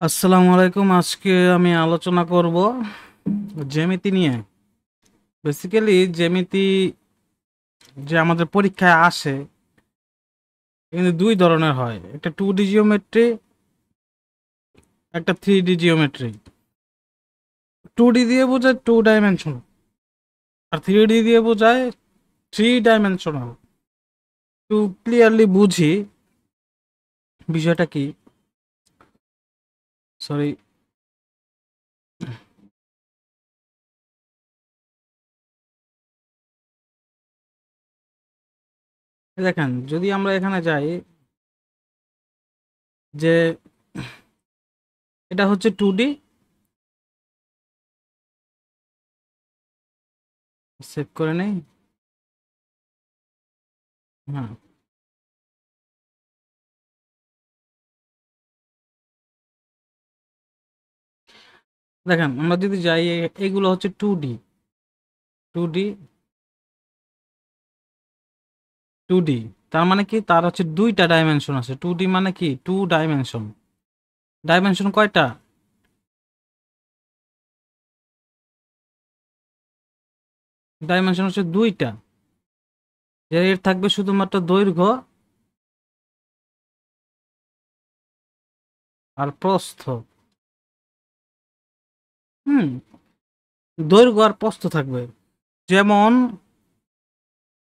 আসসালামু আলাইকুম। আজকে আমি আলোচনা করব জ্যামিতি নিয়ে। বেসিক্যালি জ্যামিতি যে আমাদের পরীক্ষায় আসে কিন্তু দুই ধরনের হয়, একটা 2D জিওমেট্রি, একটা 3D জিওমেট্রি। 2D দিয়ে বোঝায় 2 ডাইমেনশন, আর 3D দিয়ে বোঝায় 3 ডাইমেনশনাল। একটু ক্লিয়ারলি বুঝি বিষয়টা কি। সরি, দেখেন যদি আমরা এখানে যাই যে এটা হচ্ছে 2D। সেভ করে নেই। হ্যাঁ, দেখেন আমরা যদি যাই এগুলো হচ্ছে 2D। 2D 2D তার মানে কি, তার হচ্ছে 2টা ডাইমেনশন আছে। 2D মানে কি, 2 ডাইমেনশন। ডাইমেনশন কয়টা? ডাইমেনশন হচ্ছে 2টা। এর থাকবে শুধুমাত্র দৈর্ঘ্য আর প্রস্থ। হুম, দৈর্ঘ্য আর প্রস্থ থাকবে। যেমন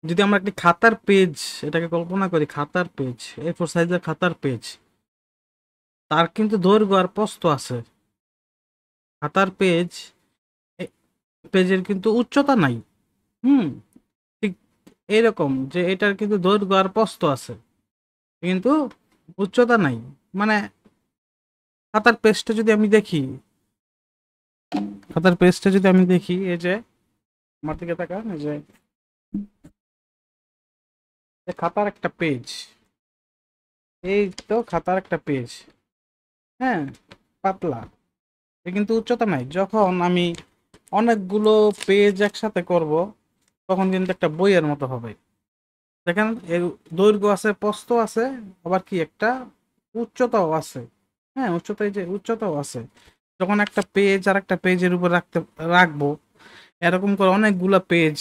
যদি আমরা একটি খাতার পেজ, এটাকে কল্পনা করি, খাতার পেজ, A4 সাইজের খাতার পেজ, তার কিন্তু দৈর্ঘ্য আর প্রস্থ আছে। খাতার পেজ, পেজের কিন্তু উচ্চতা নাই। হুম, ঠিক এরকম যে এটার কিন্তু দৈর্ঘ্য আর প্রস্থ আছে কিন্তু উচ্চতা নাই। মানে খাতার পেজটা যদি আমি দেখি, এই যে আমার দিকে তাকান, এই যে খাতার একটা পেজ, এই তো খাতার একটা পেজ। হ্যাঁ, পাতলা, এ কিন্তু উচ্চতা নাই। যখন আমি অনেকগুলো পেজ একসাথে করব তখন কিন্তু একটা বইয়ের মতো হবে। দেখেন এর দৈর্ঘ্য আছে, প্রস্থ আছে, আবার কি একটা উচ্চতাও আছে। হ্যাঁ, উচ্চতায় যে উচ্চতাও আছে। যখন একটা পেজ আর একটা পেজের উপর রাখবো, এরকম করে অনেকগুলা পেজ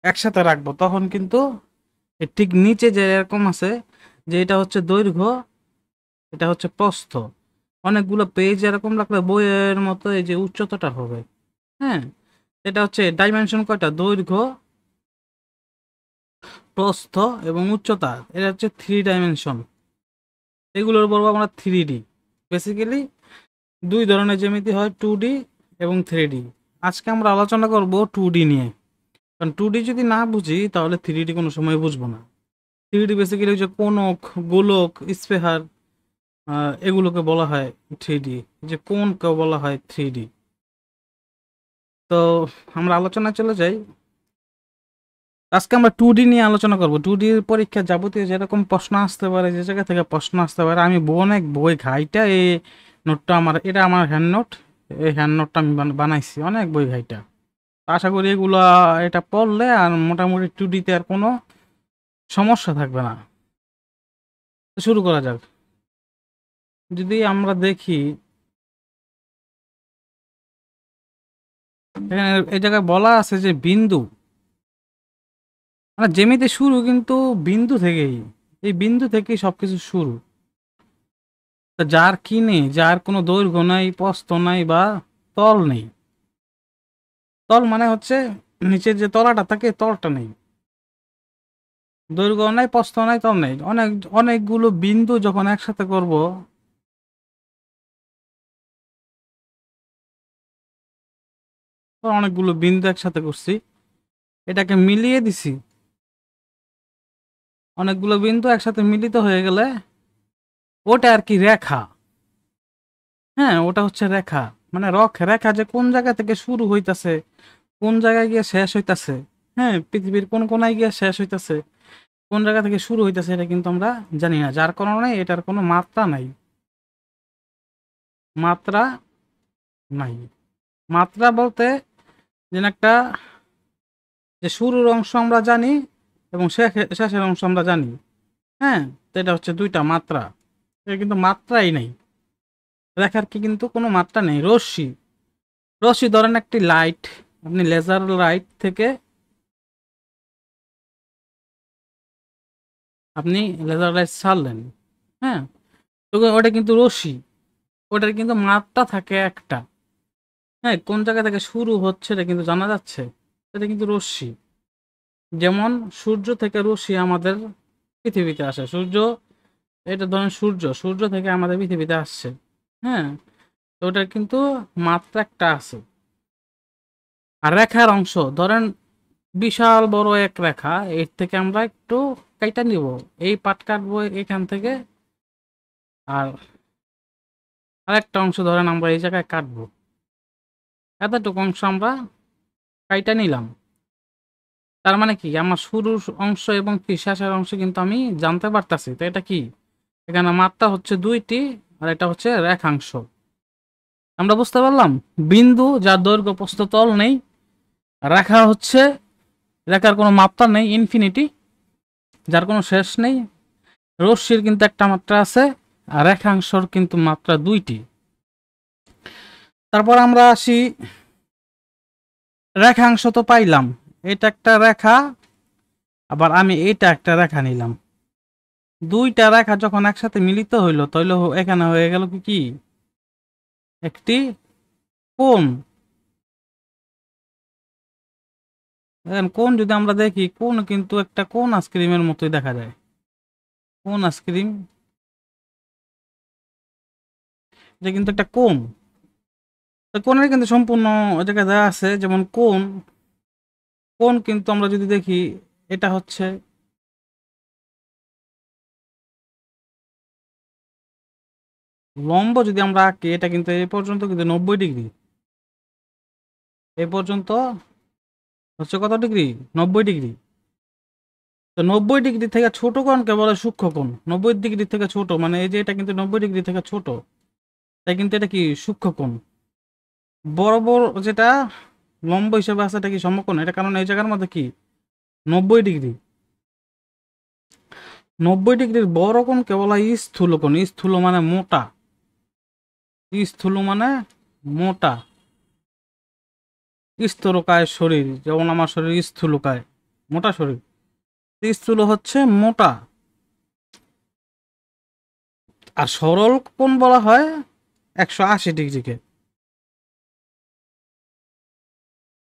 একসাথে রাখবো, তখন কিন্তু এর ঠিক নিচে যে এরকম আছে যে এটা হচ্ছে দৈর্ঘ্য, এটা হচ্ছে প্রস্থ। অনেকগুলো পেজ এরকম রাখলে বইয়ের মতো এই যে উচ্চতাটা হবে। হ্যাঁ, এটা হচ্ছে ডাইমেনশন কয়টা, দৈর্ঘ্য, প্রস্থ এবং উচ্চতা। এটা হচ্ছে 3 ডাইমেনশন। এগুলোর বলবো আমরা 3D। বেসিক্যালি দুই ধরনের জ্যামিতি হয়, 2D এবং 3D। আজকে আমরা আলোচনা করব 2D নিয়ে, কারণ 2D যদি না বুঝি তাহলে 3D কোনো সময় বুঝবো না। 3D বেসিক্যালি যে কোণক, গোলক, স্ফেয়ার, এগুলোকে বলা হয় 3D। যে কোণকে বলা হয় 3D। তো আমরা আলোচনায় চলে যাই। আজকে আমরা 2D নিয়ে আলোচনা করব। 2D পরীক্ষা যাবতীয় যেরকম প্রশ্ন আসতে পারে, যে জায়গা থেকে প্রশ্ন আসতে পারে, আমি অনেক বই ঘাইটা এই নোটটা আমার, এটা আমার হ্যান্ড নোট। এই হ্যান্ড নোটটা আমি বানাইছি অনেক বই ঘাইটা। আশা করি এগুলা, এটা পড়লে আর মোটামুটি 2D তে আর কোনো সমস্যা থাকবে না। তো শুরু করা যাক। যদি আমরা দেখি এখানে, এই জায়গায় বলা আছে যে বিন্দু, মানে জ্যামিতি শুরু কিন্তু বিন্দু থেকেই। এই বিন্দু থেকেই সবকিছু শুরু। তা যার কি নেই, যার কোনো দৈর্ঘ্য নাই, প্রস্থ নাই বা তল নেই। তল মানে হচ্ছে নিচের যে তলাটা থাকে, তলটা নেই। দৈর্ঘ্য নাই, প্রস্থ নাই, তল নেই। অনেকগুলো বিন্দু যখন একসাথে করব, অনেকগুলো বিন্দু একসাথে করছি, এটাকে মিলিয়ে দিছি। অনেকগুলো বিন্দু একসাথে মিলিত হয়ে গেলে ওটা আর কি রেখা। হ্যাঁ, ওটা হচ্ছে রেখা। মানে রেখা যে কোন জায়গা থেকে শুরু হইতাছে, কোন জায়গায় গিয়ে শেষ হইতাছে, হ্যাঁ, পৃথিবীর কোন কোনায় গিয়ে শেষ হইতাছে, কোন জায়গা থেকে শুরু হইতাছে, এটা কিন্তু আমরা জানি না। যার কারণে এটার কোনো মাত্রা নাই। মাত্রা নাই। মাত্রা বলতে যেন একটা, যে শুরুর অংশ আমরা জানি এবং শেষের অংশ আমরা জানি। হ্যাঁ, তো এটা হচ্ছে 2টা মাত্রা। এটা কিন্তু মাত্রাই নেই। রেখার কি কিন্তু কোনো মাত্রা নেই। রশ্মি, রশ্মি ধরেন একটি লাইট, আপনি লেজার লাইট থেকে আপনি লেজার লাইট ছাড়লেন, হ্যাঁ, তো ওটা কিন্তু রশ্মি, ওটার কিন্তু মাত্রা থাকে একটা, হ্যাঁ, কোন জায়গা থেকে শুরু হচ্ছে এটা কিন্তু জানা যাচ্ছে, এটা কিন্তু রশ্মি। যেমন সূর্য থেকে রশ্মি আমাদের পৃথিবীতে আসে, সূর্য, এটা ধরেন সূর্য, সূর্য থেকে আমাদের পৃথিবীতে আসছে, হ্যাঁ, তো ওটার কিন্তু মাত্রা একটা আছে। আর রেখার অংশ ধরেন বিশাল বড় এক রেখা, এর থেকে আমরা একটু কাইটা নিব, এই পাট কাটবো এখান থেকে, আর আরেকটা অংশ ধরেন আমরা এই জায়গায় কাটবো, এতটুকু অংশ আমরা কাইটা নিলাম। তার মানে কি আমার শুরুর অংশ এবং কি শেষের অংশ কিন্তু আমি জানতে পারতাছি। তো এটা কি, এখানে মাত্রা হচ্ছে দুইটি, আর এটা হচ্ছে রেখাংশ। আমরা বুঝতে পারলাম বিন্দু যার দৈর্ঘ্য প্রস্থ তল নেই, রেখা হচ্ছে রেখার কোনো মাত্রা নেই, ইনফিনিটি, যার কোনো শেষ নেই, রশ্মির কিন্তু একটা মাত্রা আছে, আর রেখাংশর কিন্তু মাত্রা দুইটি। তারপর আমরা আসি, রেখাংশ তো পাইলাম, এটা একটা রেখা, আবার আমি এটা একটা রেখা নিলাম, দুইটা রেখা যখন একসাথে মিলিত হইলো তাহলে এখানে হয়ে গেল কি, একটি কোণ। দেখেন কোণ যদি আমরা দেখি, কোণ কিন্তু একটা কোণ আইসক্রিমের মতোই দেখা যায়, কোণ আইসক্রিম, এটা কিন্তু একটা কোণ। তো কোণের কিন্তু সম্পূর্ণ জায়গায় দেওয়া আছে, যেমন কোণ, কোণ কিন্তু আমরা যদি দেখি, এটা হচ্ছে লম্ব, যদি আমরা আঁকি এটা কিন্তু এই পর্যন্ত কিন্তু 90 ডিগ্রি, এই পর্যন্ত হচ্ছে কত ডিগ্রি, 90 ডিগ্রি। তো 90 ডিগ্রি থেকে ছোট কোণকে বলে সূক্ষ্ম কোণ, 90 ডিগ্রি থেকে ছোট, মানে এই যে এটা কিন্তু 90 ডিগ্রি থেকে ছোট, তাই কিন্তু এটা কি সূক্ষ্ম কোণ। বড় বড় যেটা লম্ব হিসেবে আছে এটা কি সমকোণ, এটা কারণ এই জায়গার মধ্যে কি 90 ডিগ্রি, 90 ডিগ্রির বড় কোণকে বলা হয় স্থূল কোণ। স্থূল মানে মোটা, স্থূল মানে মোটা, স্থূলকায় শরীর, যেমন আমার শরীর স্থূলকায়, মোটা শরীর, স্থূল হচ্ছে মোটা। আর সরল কোণ বলা হয় 180 ডিগ্রিকে,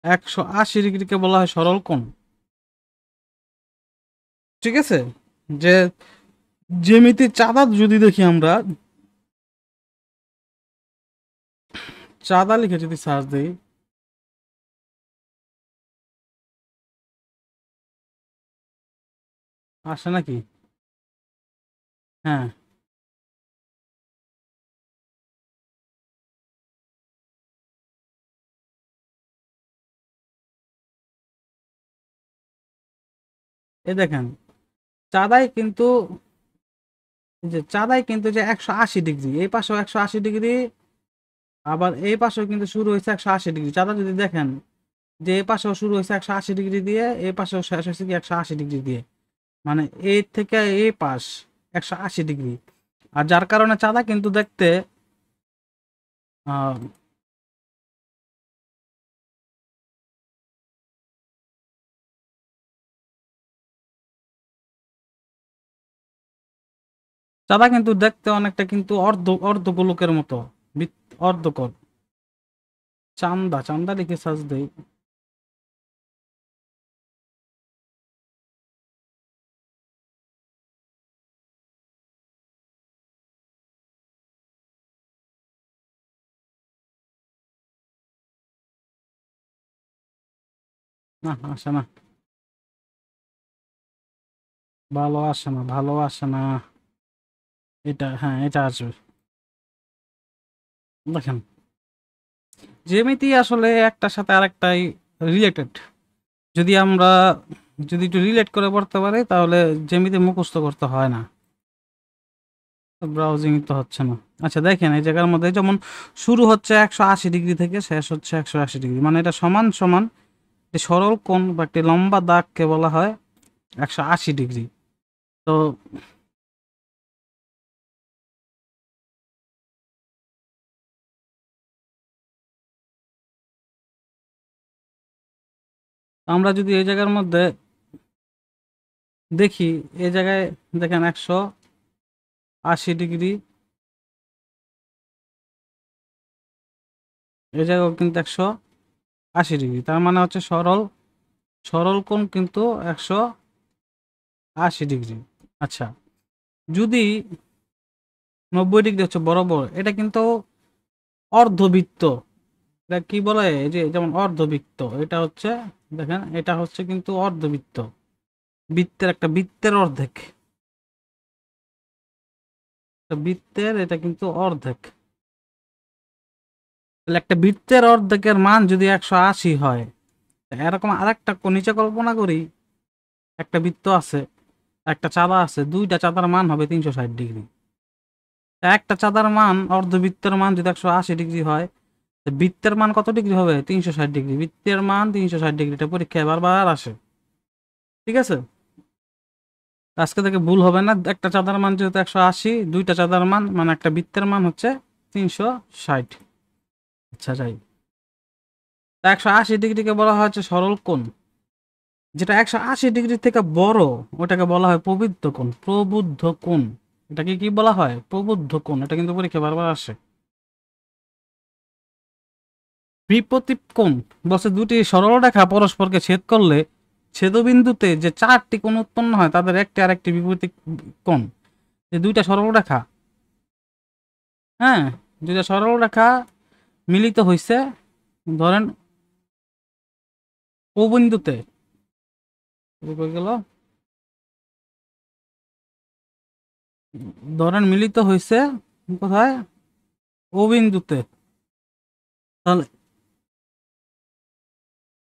180 ডিগ্রিকে বলা হয় সরল কোণ। ঠিক আছে, যে জ্যামিতির চাঁদা যদি দেখি আমরা, চাঁদা লিখে যদি সার্চ দিই, আসে নাকি, হ্যাঁ, এই দেখেন চাঁদাই কিন্তু, যে চাঁদাই কিন্তু যে 180 ডিগ্রি, এই পাশেও 180 ডিগ্রি, আবার এই পাশেও কিন্তু শুরু হয়েছে 180 ডিগ্রি। চাঁদা যদি দেখেন যে এই পাশেও শুরু হয়েছে 180 ডিগ্রি দিয়ে, এই পাশেও শেষ হয়েছে কি 180 ডিগ্রি দিয়ে, মানে এই থেকে এই পাশ 180 ডিগ্রি। আর যার কারণে চাঁদা কিন্তু দেখতে আহ, চাঁদা কিন্তু দেখতে অনেকটা কিন্তু অর্ধগোলকের মতো, অর্ধগোল। চান্দা, চান্দা লিখে সার্চ দেই, না আসে না, ভালো আসে না, ভালো আসে না, এটা হ্যাঁ এটা আসবে। দেখেন জ্যামিতি আসলে একটার সাথে আরেকটাই রিলেটেড, যদি আমরা যদি একটু রিলেট করে পড়তে পারি তাহলে জ্যামিতি মুখস্থ করতে হয় না। ব্রাউজিং তো হচ্ছে না। আচ্ছা দেখেন এই জায়গার মধ্যে যেমন শুরু হচ্ছে 180 ডিগ্রি থেকে শেষ হচ্ছে 180 ডিগ্রি, মানে এটা সমান সমান, এই সরল কোণ বা একটি লম্বা দাগকে বলা হয় 180 ডিগ্রি। তো আমরা যদি এই জায়গার মধ্যে দেখি, এই জায়গায় দেখেন 180 ডিগ্রি, এই জায়গাও কিন্তু 180 ডিগ্রি, তার মানে হচ্ছে সরল সরল কোণ কিন্তু 180 ডিগ্রি। আচ্ছা, যদি 90 ডিগ্রি হচ্ছে বরাবর, এটা কিন্তু অর্ধবৃত্ত। এটা কি বলে, এই যে যেমন অর্ধবৃত্ত, এটা হচ্ছে দেখেন, এটা হচ্ছে কিন্তু অর্ধবৃত্ত, বৃত্তের একটা বৃত্তের অর্ধেক, বৃত্তের এটা কিন্তু অর্ধেক। তাহলে একটা বৃত্তের অর্ধেকের মান যদি 180 হয়, এরকম আরেকটা নিচে কল্পনা করি, একটা বৃত্ত আছে, একটা চাঁদা আছে, দুইটা চাঁদার মান হবে 360 ডিগ্রি। একটা চাঁদার মান, অর্ধবৃত্তের মান যদি 180 ডিগ্রি হয়, বৃত্তের মান কত ডিগ্রি হবে? 360 ডিগ্রি। বৃত্তের মান 360 ডিগ্রি, এটা পরীক্ষায় বারবার আসে। ঠিক আছে, আজকে থেকে ভুল হবে না। একটা চাঁদার মান যেহেতু 180, দুইটা চাঁদার মান মানে একটা বৃত্তের মান হচ্ছে 360। আচ্ছা যাই, 180 ডিগ্রিকে বলা হয় হচ্ছে সরল কোণ। যেটা 180 ডিগ্রি থেকে বড়, ওটাকে বলা হয় প্রবৃদ্ধ কোণ। প্রবুদ্ধ কোণ, এটাকে কি বলা হয়? প্রবুদ্ধ কোণ। এটা কিন্তু পরীক্ষা বারবার আসে। বিপরীত কোণ বলছে দুটি সরল রেখা পরস্পরকে ছেদ করলে ছেদবিন্দুতে যে চারটি কোণ উৎপন্ন হয় তাদের একটি আরেকটি বিপরীত কোণ। এই দুইটা সরল রেখা, হ্যাঁ, দুইটা সরল রেখা মিলিত হইছে, ধরেন ও বিন্দুতে, গেল, ধরেন মিলিত হইছে কোথায়? ও বিন্দুতে। তাহলে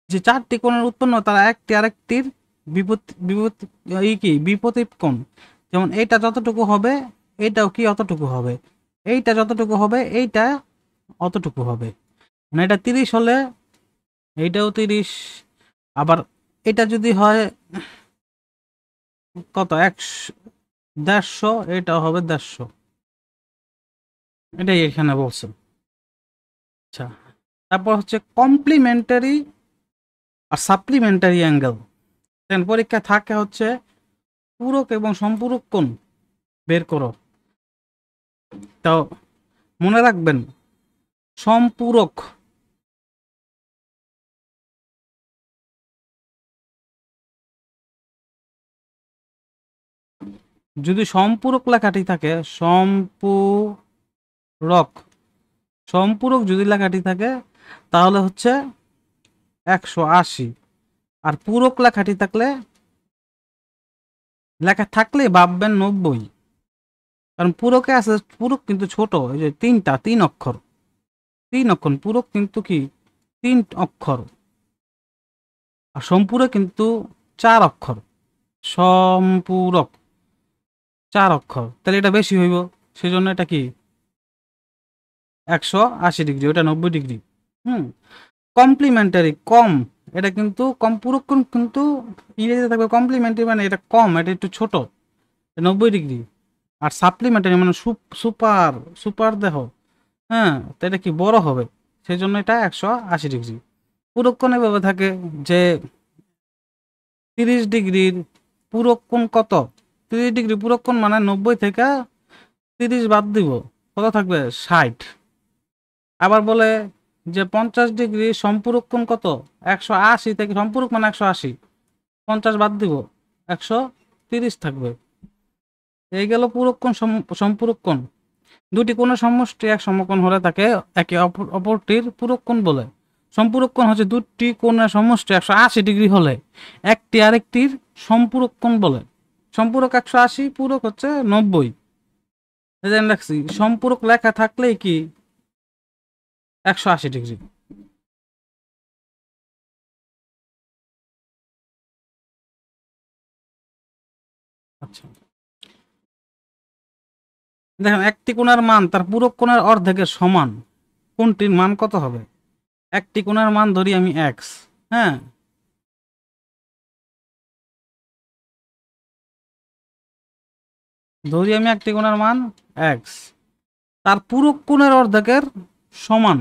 যে চারটি কোণের উৎপন্ন তারা একটি আরেকটির বিপরীত কোণ। যেমন এইটা যতটুকু হবে, এইটাও কি অতটুকু হবে, এইটা যতটুকু হবে, এইটা অতটুকু হবে। মানে এটা 30 হলে এইটাও 30, আবার এটা যদি হয় কত, 150, এটাও হবে 150। এটাই এখানে বলছে। আচ্ছা, তারপর হচ্ছে কমপ্লিমেন্টারি আর সাপ্লিমেন্টারি অ্যাঙ্গেল। পরীক্ষা থাকে হচ্ছে পূরক এবং সম্পূরক কোণ বের করো। তাও মনে রাখবেন, সম্পূরক যদি সম্পূরক লেখাটি থাকে, সম্পূরক যদি লেখাটি থাকে তাহলে হচ্ছে 180, আর পূরক লেখাটি লেখা থাকলে ভাববেন 90। কারণ পূরকে আছে, পূরক কিন্তু ছোট, এই যে তিন অক্ষর, পূরক কিন্তু কি 3 অক্ষর, আর সম্পূরক কিন্তু 4 অক্ষর। সম্পূরক 4 অক্ষর, তাহলে এটা বেশি হইব, সেজন্য এটা কি 180 ডিগ্রি, ওটা 90 ডিগ্রি। হুম, কমপ্লিমেন্টারি কম, এটা কিন্তু সম্পূরক কোণ কিন্তু ইংরেজিতে থাকবে কমপ্লিমেন্টারি, মানে এটা কম, এটা একটু ছোট, 90 ডিগ্রি। আর সাপ্লিমেন্টারি মানে সুপার, সুপার দেহ, হ্যাঁ, তো এটা কি বড় হবে, সেই জন্য এটা 180 ডিগ্রি। পূরক কোণ এভাবে থাকে যে 30 ডিগ্রির পূরক কোণ কত? 30 ডিগ্রি পূরক কোণ মানে 90 থেকে 30 বাদ দিব, কত থাকবে? 60। আবার বলে যে 50 ডিগ্রি সম্পূরক কোণ কত? 180 থেকে, সম্পূরক মানে 180, 50 বাদ দিব, 130 থাকবে। এই গেল পূরক কোণ সম্পূরক কোণ। দুটি কোণের সমষ্টি এক সমকোণ হলে তাকে একে অপরটির পূরক কোণ বলে। সম্পূরক কোণ হচ্ছে দুটি কোণের সমষ্টি 180 ডিগ্রি হলে একটি আরেকটির সম্পূরক কোণ বলে। সম্পূরক 180, পূরক হচ্ছে 90। রাখছি, সম্পূরক লেখা থাকলেই কি 180 ডিগ্রি। আচ্ছা, দেখেন একটি কোণের মান তার পূরক কোণের অর্ধেকের সমান, কোণটির মান কত হবে? একটি কোণের মান ধরি আমি এক্স, হ্যাঁ, ধরি আমি একটি কোণের মান এক্স, তার পূরক কোণের অর্ধেকের সমান,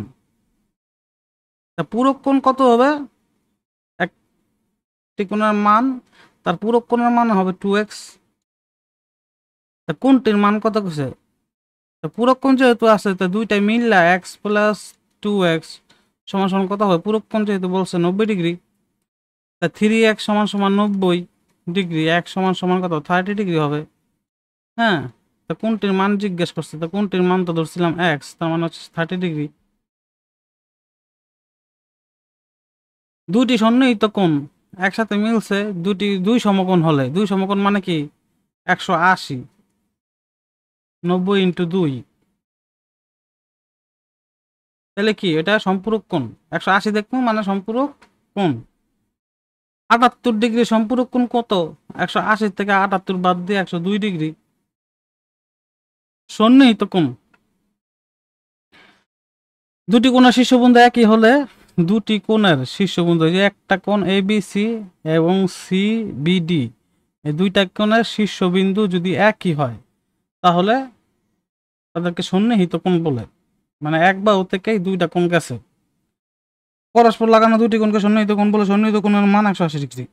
তা পূরক কোণ কত হবে? একটি কোণের মান তার পূরক কোণের মান হবে 2x। কোনটির মান কত কইছে? পূরক কোণ যেহেতু আছে তো দুইটাই মিললা x প্লাস 2x সমান সমান কত হবে? পূরক কোণ যেহেতু বলছে 90 ডিগ্রি, তা 3x সমান সমান 90 ডিগ্রি, x সমান সমান কত? 30 ডিগ্রি হবে। হ্যাঁ, তো কোনটির মান জিজ্ঞেস করছে, তো কোনটির মান তো ধরছিলাম x, তার মানে হচ্ছে 30 ডিগ্রি। দুইটি সন্নিহিত কোণ একসাথে মিলছে, দুই সমকোণ হলে, দুই সমকোণ মানে কি 180, 90 ইন্টু 2, তাহলে কি এটা সম্পূরক কোণ। 180 দেখবো মানে সম্পূরক কোণ। 78 ডিগ্রি সম্পূরক কোণ কত? 180 থেকে 78 বাদ দিয়ে 102 ডিগ্রি। সন্নিহিত কোণ, দুটি কোণের শীর্ষবিন্দু একই হলে দুটি কোণের শীর্ষবিন্দু, যে একটা কোণ ABC এবং CBD, এই দুইটা কোণের শীর্ষবিন্দু যদি একই হয় তাহলে তাদেরকে সন্নিহিত কোণ বলে। মানে এক বাহু থেকেই দুইটা কোণ গেছে, পরস্পর লাগানো দুটি কোণকে সন্নিহিত কোণ বলে। সন্নিহিত কোণের মান 180 ডিগ্রি।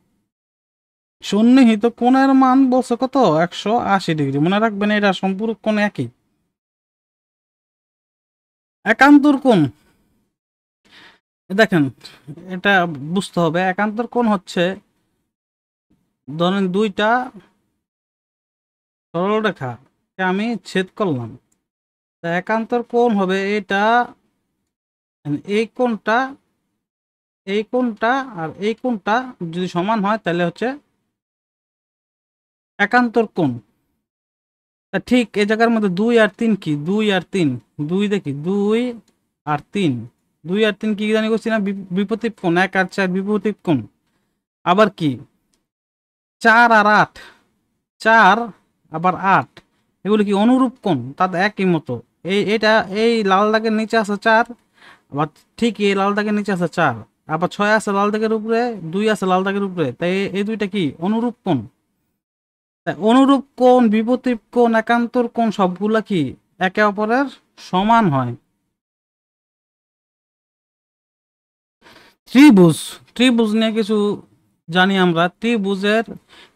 সন্নিহিত কোণের মান বলছে কত? 180 ডিগ্রি। মনে রাখবেন এটা সম্পূরক কোণ একই। একান্তর কোণ, দেখেন এটা বুঝতে হবে। একান্তর কোণ হচ্ছে, ধরেন দুইটা সরলরেখা আমি ছেদ করলাম, তা একান্তর কোণ হবে এটা, এই কোণটা, এই কোণটা আর এই কোণটা যদি সমান হয় তাহলে হচ্ছে একান্তর কোণ। তা ঠিক এই জায়গার মধ্যে 2 আর 3 কি? 2 আর 3, 2 দেখি, 2 আর 3, 2 আর 3 কি জানি করছি না? বিপরীত কোণ। 1 আর 4 বিপরীত কোণ। আবার কি 4 আর 8, 4 আবার 8 এগুলো কি অনুরূপ কোণ? তাদের একই মতো। এটা এই লাল দাগের নিচে আছে 4, আবার ঠিক এই লাল দাগের নিচে আছে 4, আবার 6 আছে লাল দাগের উপরে, 2 আছে লাল দাগের উপরে, তাই এই দুইটা কি অনুরূপ কোণ। তাই অনুরূপ কোণ, বিপরীত কোণ, একান্তর কোণ সবগুলা কি একে অপরের সমান হয়। ত্রিভুজ, ত্রিভুজ নিয়ে কিছু জানি আমরা। ত্রিভুজের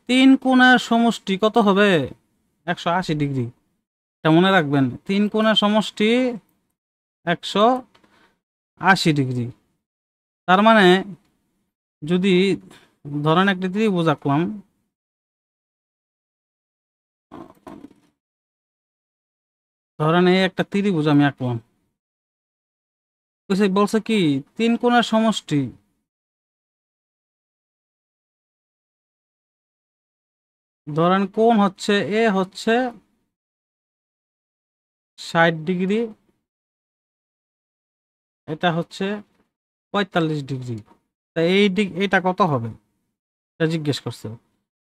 3 কোণের সমষ্টি কত হবে? 180 ডিগ্রি। এটা মনে রাখবেন, 3 কোণের সমষ্টি 180 ডিগ্রি। তার মানে যদি ধরেন একটি ত্রিভুজ আঁকলাম, ধরেন এই একটা ত্রিভুজ আমি আঁকলাম, বলছে কি 3 কোণের সমষ্টি, ধরেন কোণ হচ্ছে এ হচ্ছে 60 ডিগ্রি, এটা হচ্ছে 45 ডিগ্রি। তা এইটা কত হবে এটা জিজ্ঞেস করছে।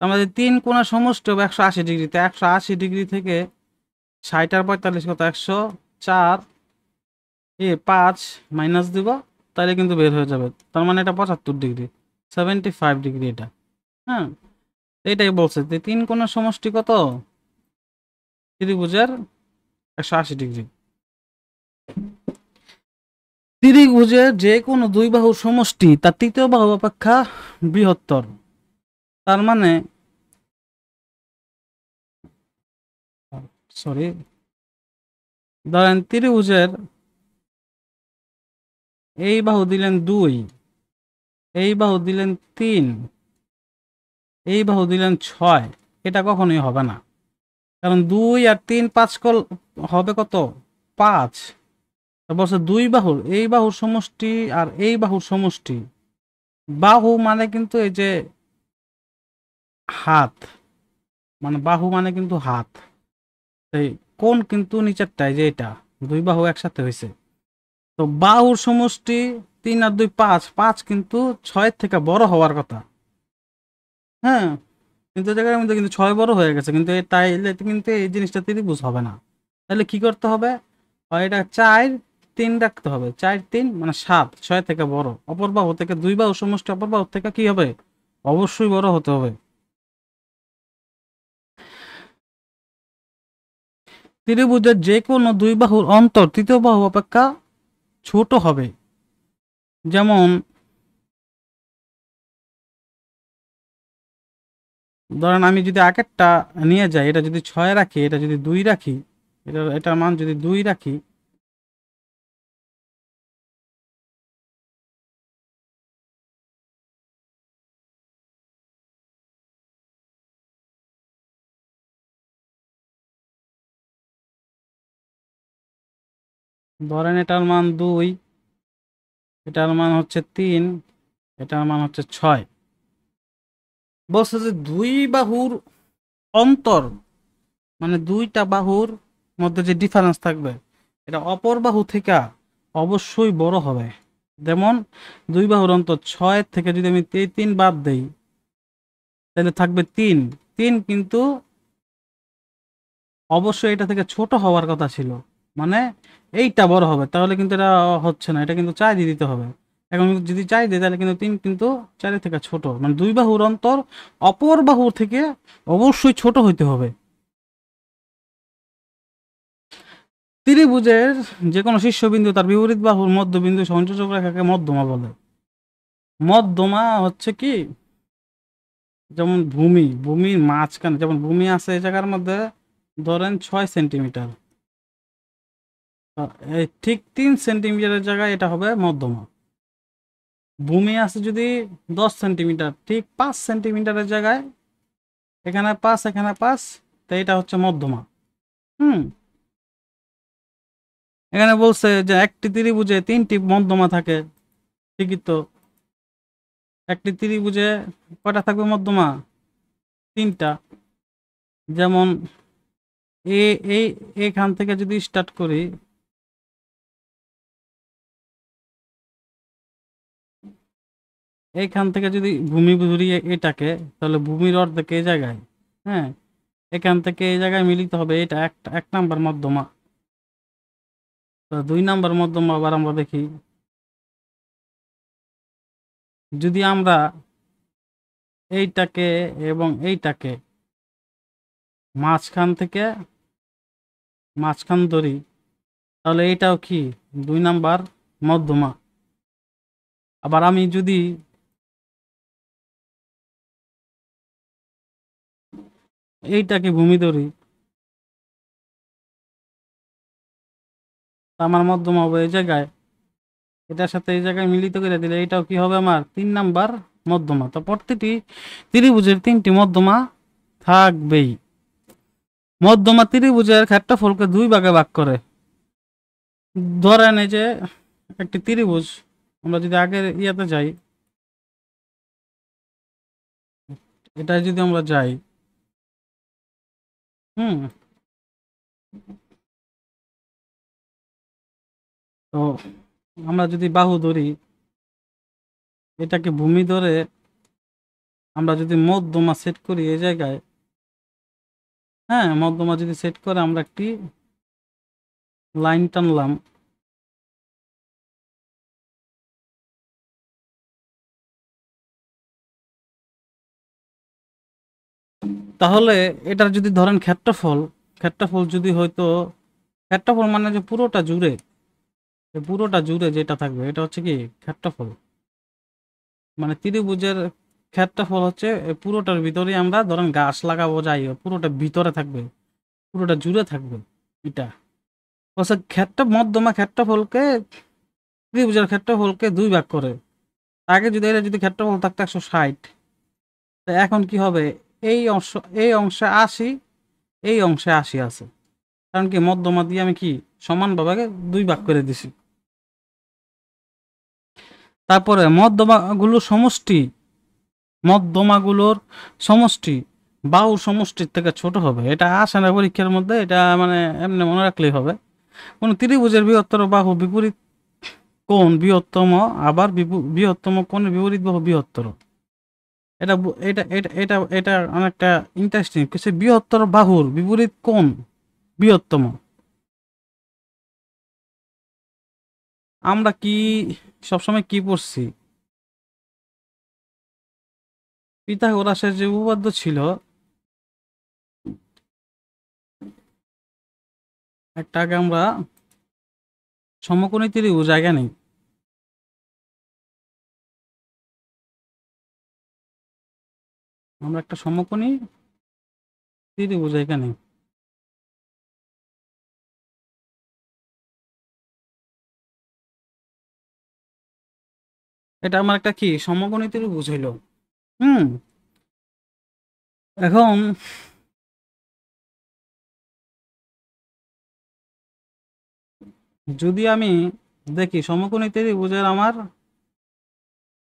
আমাদের 3 কোণের সমষ্টি হবে 180 ডিগ্রি। তা 180 ডিগ্রি থেকে 60 আর 45 কত? 104 5 মাইনাস দিব, তাহলে কিন্তু বের হয়ে যাবে। তার মানে এটা 75 ডিগ্রি, 75 ডিগ্রি এটা। হ্যাঁ, এইটাই বলছে যে 3 কোণের সমষ্টি কত? ত্রিভুজের 180 ডিগ্রি। ত্রিভুজের যে কোনো দুই বাহুর সমষ্টি তার তৃতীয় বাহু অপেক্ষা বৃহত্তর। তার মানে সরি, ধরেন ত্রিভুজের এই বাহু দিলেন 2, এই বাহু দিলেন 3, এই বাহু দিলেন 6, এটা কখনোই হবে না। কারণ 2 আর 3 5 কল হবে কত? 5। বলছে দুই বাহুর, এই বাহুর সমষ্টি আর এই বাহুর সমষ্টি। বাহু মানে কিন্তু এই যে হাত, মানে বাহু মানে কিন্তু হাত। এই কোণ কিন্তু নিচেরটাই, যে এটা দুই বাহু একসাথে হয়েছে। তো বাহুর সমষ্টি 3 আর 2 5, 5 কিন্তু 6 থেকে বড় হওয়ার কথা। হ্যাঁ, কিন্তু জায়গার মধ্যে কিন্তু 6 বড় হয়ে গেছে, কিন্তু তাইলে কিন্তু এই জিনিসটা ত্রিভুজ হবে না। তাহলে কি করতে হবে? এটা 4 3 রাখতে হবে। 4 3 মানে 7, 6 থেকে বড়। অপর বাহু থেকে, দুই বাহু সমষ্টি অপর বাহু থেকে কি হবে? অবশ্যই বড় হতে হবে। ত্রিভুজের যে কোনো দুই বাহুর অন্তর তৃতীয় বাহু অপেক্ষা ছোট হবে। যেমন ধরেন আমি যদি আগেরটা নিয়ে যাই, এটা যদি 6 রাখি, এটা যদি 2 রাখি, এটার মান যদি 2 রাখি, ধরেন এটার মান 2, এটার মান হচ্ছে 3, এটার মান হচ্ছে 6। বলছে যে দুই বাহুর অন্তর, মানে দুইটা বাহুর মধ্যে যে ডিফারেন্স থাকবে এটা অপর বাহু থেকে অবশ্যই বড় হবে। যেমন দুই বাহুর অন্তর 6 থেকে যদি আমি 3 বাদ দেই, তাহলে থাকবে 3। 3 কিন্তু অবশ্যই এটা থেকে ছোট হওয়ার কথা ছিল, মানে এইটা বড় হবে, তাহলে কিন্তু এটা হচ্ছে না, এটা কিন্তু 4 দিয়ে দিতে হবে। এখন যদি 4 দিই তাহলে কিন্তু 3 কিন্তু 4 থেকে ছোট, মানে দুই বাহুর অন্তর অপর বাহুর থেকে অবশ্যই ছোট হইতে হবে। ত্রিভুজের যে কোনো শীর্ষবিন্দু তার বিপরীত বাহুর মধ্যবিন্দু সংযোজক রেখাকে মধ্যমা বলে। মধ্যমা হচ্ছে কি, যেমন ভূমির মাঝখানে, যেমন ভূমি আছে এই জায়গার মধ্যে ধরেন 6 সেন্টিমিটার, এই ঠিক 3 সেন্টিমিটারের জায়গায় এটা হবে মধ্যমা। ভূমি আছে যদি 10 সেন্টিমিটার, ঠিক 5 সেন্টিমিটারের জায়গায় এখানে 5, এখানে 5, তো এটা হচ্ছে মধ্যমা। হুম, এখানে বলছে যে একটি ত্রিভুজে 3টি মধ্যমা থাকে, ঠিকই তো। একটি ত্রিভুজে কয়টা থাকবে মধ্যমা? 3টা। যেমন এ এই এখান থেকে যদি স্টার্ট করি, এইখান থেকে যদি ভূমি ধরি এটাকে, তাহলে ভূমির অর্ধেক এই জায়গায়। হ্যাঁ, এখান থেকে এই জায়গায় মিলিত হবে, এটা এক নাম্বার মধ্যমা। তো 2 নাম্বার মধ্যমা আবার আমরা দেখি, যদি আমরা এইটাকে এবং এইটাকে মাঝখান থেকে মাঝখান ধরি, তাহলে এইটাও কি 2 নাম্বার মধ্যমা। আবার আমি যদি এইটাকে ভূমি ধরি, তা আমার মধ্যমা হবে এই জায়গায়, এটার সাথে এই জায়গায় মিলিত করে দিলে এটাও কি হবে আমার 3 নাম্বার মধ্যমা। তো প্রতিটি ত্রিভুজের 3টি মধ্যমা থাকবেই। মধ্যমা ত্রিভুজের ক্ষেত্রফলকে 2 ভাগে ভাগ করে। ধরেন এই যে একটি ত্রিভুজ, আমরা যদি আগের ইয়াতে যাই, এটা যদি আমরা যাই, হুম, তো আমরা যদি বাহু ধরি, এটাকে ভূমি ধরে আমরা যদি মধ্যমা সেট করি এই জায়গায়, হ্যাঁ, মধ্যমা যদি সেট করে আমরা একটি লাইন টানলাম, তাহলে এটার যদি ধরেন ক্ষেত্রফল যদি হয়তো, ক্ষেত্রফল মানে যে পুরোটা জুড়ে, পুরোটা জুড়ে যেটা থাকবে এটা হচ্ছে কি ক্ষেত্রফল। মানে ত্রিভুজের ক্ষেত্রফল হচ্ছে পুরোটার ভিতরে, আমরা ধরেন গাছ লাগাবো যাই হোক, পুরোটা ভিতরে থাকবে, পুরোটা জুড়ে থাকবে এটা হচ্ছে মধ্যমা ক্ষেত্রফলকে, ত্রিভুজের ক্ষেত্রফলকে 2 ভাগ করে। আগে যদি এটা যদি ক্ষেত্রফল থাকতো 160, তো এখন কি হবে, এই অংশ, এই অংশে 80, এই অংশে 80 আছে, কারণ কি মধ্যমা দিয়ে আমি কি সমানভাবে 2 ভাগ করে দিছি। তারপরে মধ্যমাগুলোর সমষ্টি বাহুর সমষ্টির থেকে ছোট হবে। এটা আসে না পরীক্ষার মধ্যে, এটা মানে এমনি মনে রাখলেই হবে। কোন ত্রিভুজের বৃহত্তর বাহু বিপরীত কোণ বৃহত্তম, আবার বৃহত্তম কোণের বিপরীত বাহু বৃহত্তর। এটা অনেকটা ইন্টারেস্টিং কিছু। বৃহত্তর বাহুর বিপরীত কোণ বৃহত্তম, আমরা কি সবসময় কি পড়ছি, পিথাগোরাসের যে উপপাদ্য ছিল, একটা আগে আমরা সমকোণী ত্রিভুজ জায়গা নেই, আমরা একটা সমকোণী ত্রিভুজ এখানে, এটা আমার একটা কি সমকোণী ত্রিভুজ হইল। হুম, এখন যদি আমি দেখি সমকোণী ত্রিভুজের আমার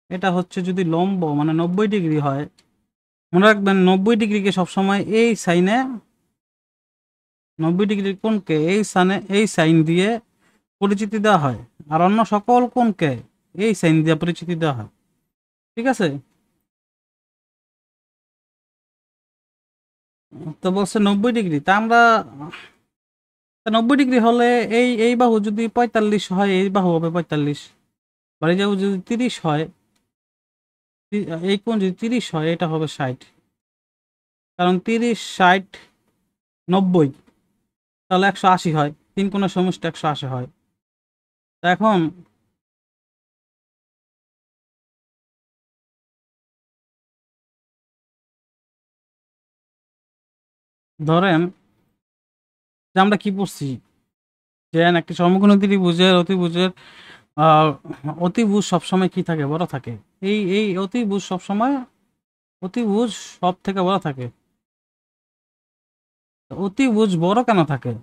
এটা হচ্ছে যদি লম্ব মানে 90 ডিগ্রি হয়, মনে রাখবেন 90 ডিগ্রিকে সবসময় এই সাইনে, 90 ডিগ্রির কোণকে এই সাইন দিয়ে পরিচিতি দেওয়া হয়, আর অন্য সকল কোণকে এই সাইন দিয়ে পরিচিতি দেওয়া হয়। ঠিক আছে, তো বলছে 90 ডিগ্রি, তা আমরা 90 ডিগ্রি হলে এই এই বাহু যদি 45 হয়, এই বাহু হবে 45, বা এই বাহু যদি 30 হয়, এই কোণ যদি 30 হয়, এটা হবে 60, কারণ 30, 60, 90, তাহলে 180 হয়, 3 কোণের সমষ্টি 180 হয়। তা এখন ধরেন যে আমরা কি পড়ছি, যে একটি সমকোণী ত্রিভুজের অতিভুজের আহ, অতিভুজ সবসময় কি থাকে, বড় থাকে। এই অতিভুজ সবসময়, অতিভুজ সব থেকে বড় থাকে। অতিভুজ বড় কেন থাকে?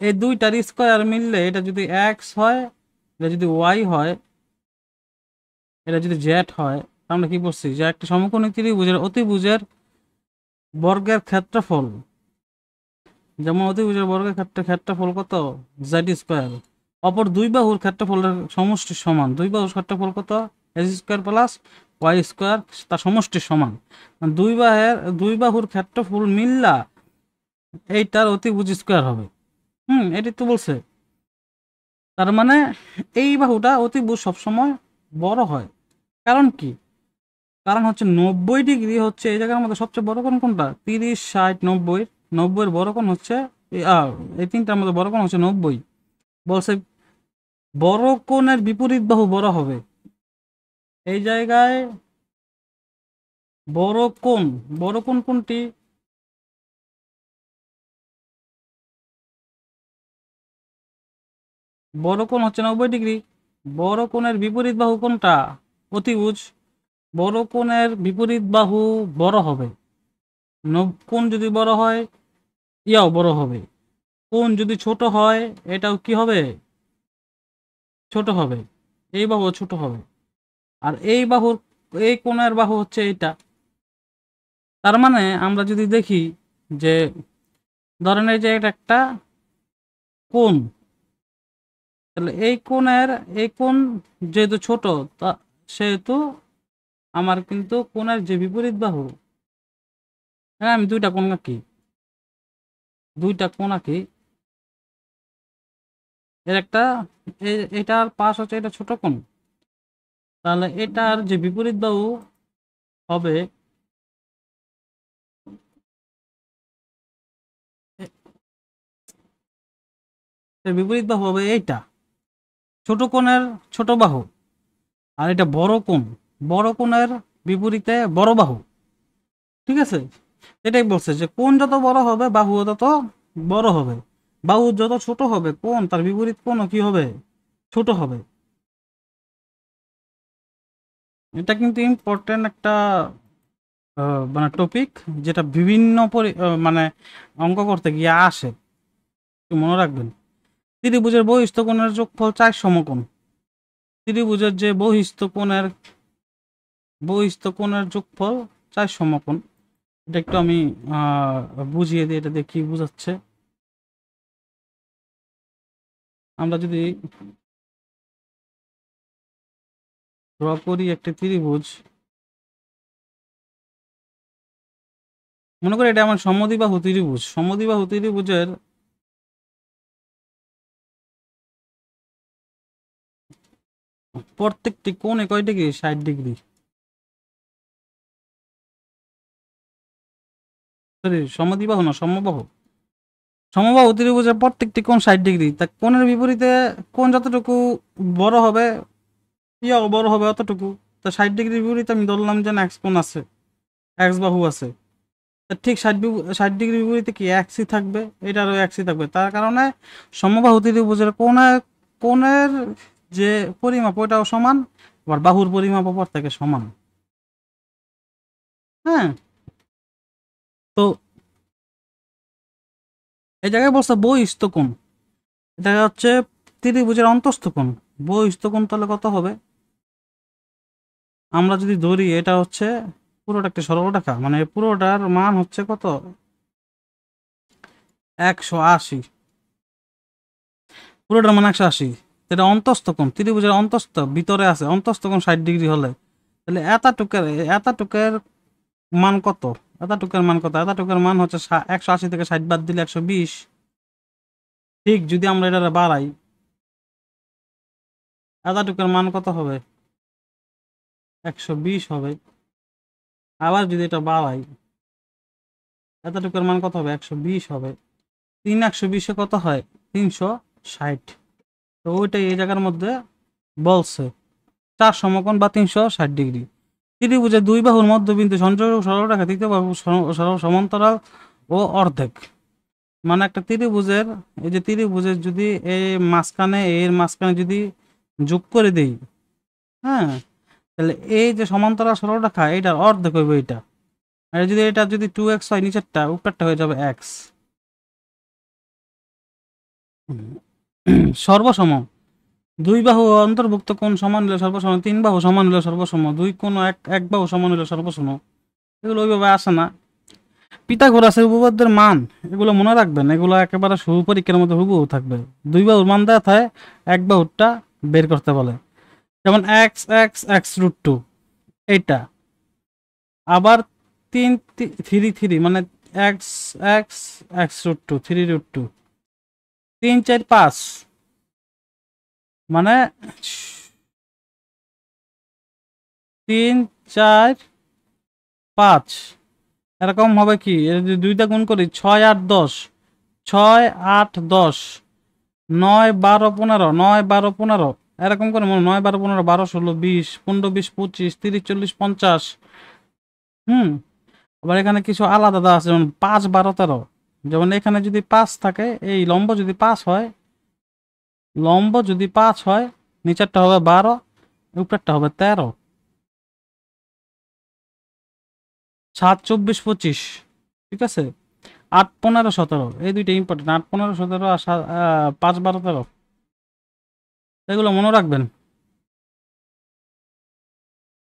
এই দুইটার স্কয়ার মিললে এটা যদি এক্স হয়, এটা যদি ওয়াই হয়, এটা যদি জেড হয়, আমরা কি বলছি যে একটা সমকোণী ত্রিভুজের অতিভুজের বর্গের ক্ষেত্রফল, যেমন অতিভুজের বর্গের ক্ষেত্রফল কত, জেড স্কয়ার, অপর দুই বাহুর ক্ষেত্রফলের সমষ্টি সমান, দুই বাহুর ক্ষেত্রফল কত, X square plus Y square, তার সমষ্টির সমান। দুই বাহুর ক্ষেত্রফল মিললা এইটার অতিভুজ স্কয়ার হবে। এটি তো বলছে। তার মানে এই বাহুটা অতিভুজ সবসময় বড় হয়। কারণ কি? কারণ হচ্ছে 90 ডিগ্রি হচ্ছে এই জায়গার মধ্যে সবচেয়ে বড় কোণ কোনটা, 30, 60, 90, 90-এর বড় কোণ হচ্ছে এই তিনটার মধ্যে বড় কোণ হচ্ছে 90। বলছে বড় কোণের বিপরীত বাহু বড় হবে। এই জায়গায় বড় কোণ, বড় কোণ কোনটি, বড় কোণ হচ্ছে 90 ডিগ্রি। বড় কোণের বিপরীত বাহু কোনটা, অতিভুজ। বড় কোণের বিপরীত বাহু বড় হবে। কোণ যদি বড় হয়, ইয়াও বড় হবে। কোণ যদি ছোট হয়, এটাও কি হবে, ছোট হবে। এই বাহু ছোট হবে। আর এই বাহুর, এই কোণের বাহু হচ্ছে এইটা। তার মানে আমরা যদি দেখি যে ধরেন এই যে এটা একটা কোণ, তাহলে এই কোণ যেহেতু ছোট, তা সেহেতু আমার কিন্তু কোণের যে বিপরীত বাহু, হ্যাঁ আমি দুইটা কোণ আঁকি, দুইটা কোণ আঁকি, এর একটা এটার পাশ হচ্ছে এটা ছোট কোণ, তাহলে এটার যে বিপরীত বাহু হবে, এর বিপরীত বাহু হবে এইটা, ছোট কোণের ছোট বাহু। আর এটা বড় কোণ, বড় কোণের বিপরীতে বড় বাহু। ঠিক আছে, এটাই বলছে যে কোণ যত বড় হবে বাহু তত বড় হবে, বাহু যত ছোট হবে কোণ তার বিপরীত কোণও কি হবে, ছোট হবে। এটা কিন্তু ইম্পর্টেন্ট একটা মানে টপিক, যেটা বিভিন্ন মানে অঙ্ক করতে গিয়ে আসে, একটু মনে রাখবেন। ত্রিভুজের বহিস্থ কোণের যোগফল 4 সমকোণ। ত্রিভুজের যে বহিস্থ কোণের যোগফল 4 সমকোণ। এটা একটু আমি বুঝিয়ে দিই, এটা দিয়ে কি বুঝাচ্ছে। আমরা যদি ড্র করি একটি ত্রিভুজ, মনে করি এটা আমার সমদ্বিবাহু ত্রিভুজ। সমদ্বিবাহু ত্রিভুজের প্রত্যেকটি কোণে কয় ডিগ্রি, 60 ডিগ্রি। সরি, সমদ্বিবাহু না, সমবাহু। সমবাহু ত্রিভুজের প্রত্যেকটি কোণ 60 ডিগ্রি। তা কোণের বিপরীতে কোণ যতটুকু বড় হবে, ইয়াও বড় হবে অতটুকু। তো 60° বিপরীতে আমি ধরলাম যে এক্স কোণ আছে, এক্স বাহু আছে। ঠিক 60° বিপরীতে কি এক্সই থাকবে, এটারও এক্সই থাকবে। তার কারণে সমবাহু ত্রিভুজের কোণের যে পরিমাপ ওইটাও সমান, আবার বাহুর পরিমাপ অপর থেকে সমান। হ্যাঁ, তো এই জায়গায় বলছে বহিস্থ কোণ, এটা হচ্ছে ত্রিভুজের অন্তস্থ কোণ। বহিস্থ কোণ তাহলে কত হবে? আমরা যদি ধরি এটা হচ্ছে পুরোটা একটা সরলরেখা, মানে পুরোটার মান হচ্ছে কত, 180, পুরোটার মান 180। এটা অন্তস্থ কোণ, ত্রিভুজের অন্তস্থ ভিতরে আছে, অন্তস্থ কোণ 60° হলে তাহলে এতটুকের মান কত? এতটুকের মান কত? এতটুকের মান হচ্ছে 180 থেকে 60 বাদ দিলে 120। ঠিক যদি আমরা এটা বাড়াই, এতটুকের মান কত হবে? 120 হবে। আবার যদি এটা বাড়াই, এতটুকুর মান কত হবে? 120 হবে। 120-এ কত হয়? 360। তো ওইটাই এই জায়গার মধ্যে বলছে 4 সমকোণ বা 360°। ত্রিভুজের দুই বাহুর মধ্যবিন্দু সংযোগ সরলরেখা তৃতীয় বাহু সমান্তরাল ও অর্ধেক। মানে একটা ত্রিভুজের, এই যে ত্রিভুজের যদি এর মাঝখানে যদি যোগ করে দেই, হ্যাঁ, তাহলে এই যে সমান্তরাল সরলরেখা এইটার অর্ধেক হইবে এটা। আর যদি এটা যদি 2x হয়, নিচেরটা উপরেরটা হয়ে যাবে x। সর্বসম দুই বাহু অন্তর্ভুক্ত কোণ সমান হলে সর্বসম, তিন বাহু সমান হলে সর্বসম, দুই কোণ এক বাহু সমান হলে সর্বসম। এগুলো ওইভাবে আসে না। পিথাগোরাসের উপপাদ্যের মান এগুলো মনে রাখবেন, এগুলো একেবারে পরীক্ষার মধ্যে হুবহু থাকবে। দুই বাহুর মান দেওয়া থাকে, এক বাহুরটা বের করতে বলে। যেমন x(x((√2) এইটা, আবার 3 মানে x(x(((√2) 3√2, 3 4 5 মানে 3 4 5 এরকম হবে কি, দুইটা গুণ করি, 6 8 10, 6 8 10, 9 12 15, 9 12 15 এরকম করে, 9 12 15 12 16 20 15 20 25 30 40 50। আবার এখানে কিছু আলাদা আছে, যেমন 5 12 13। যেমন এখানে যদি 5 থাকে, এই লম্ব যদি 5 হয়, নিচেরটা হবে 12, উপরেরটা হবে 13। 7 24 25, ঠিক আছে। 8 15 17, এই দুইটা ইম্পর্টেন্ট, 8 15 17 আর 5 12 13, এগুলো মনে রাখবেন।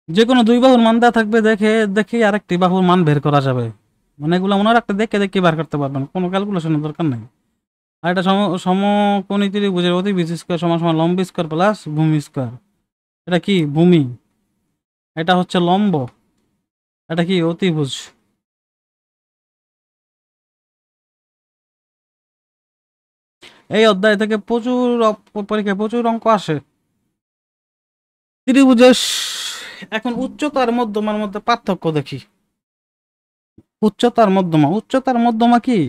যে কোনো দুই বাহুর মান দেওয়া থাকবে, দেখে আরেকটি বাহুর মান বের করা যাবে। মানে এগুলো মনে রাখতে দেখে বের করতে পারবেন, কোনো ক্যালকুলেশনের দরকার নেই। আর এটা সমকোণী ত্রিভুজের অতিভুজ স্কয়ার সমান সমান লম্ব স্কয়ার প্লাস ভূমি স্কয়ার। এটা কি? ভূমি। এটা হচ্ছে লম্ব, এটা কি? অতিভুজ। এই অধ্যায় থেকে পরীক্ষায় প্রচুর অঙ্ক আসে। ত্রিভুজের এখন উচ্চতার মধ্যমার মধ্যে পার্থক্য দেখি। উচ্চতার মধ্যমা কি?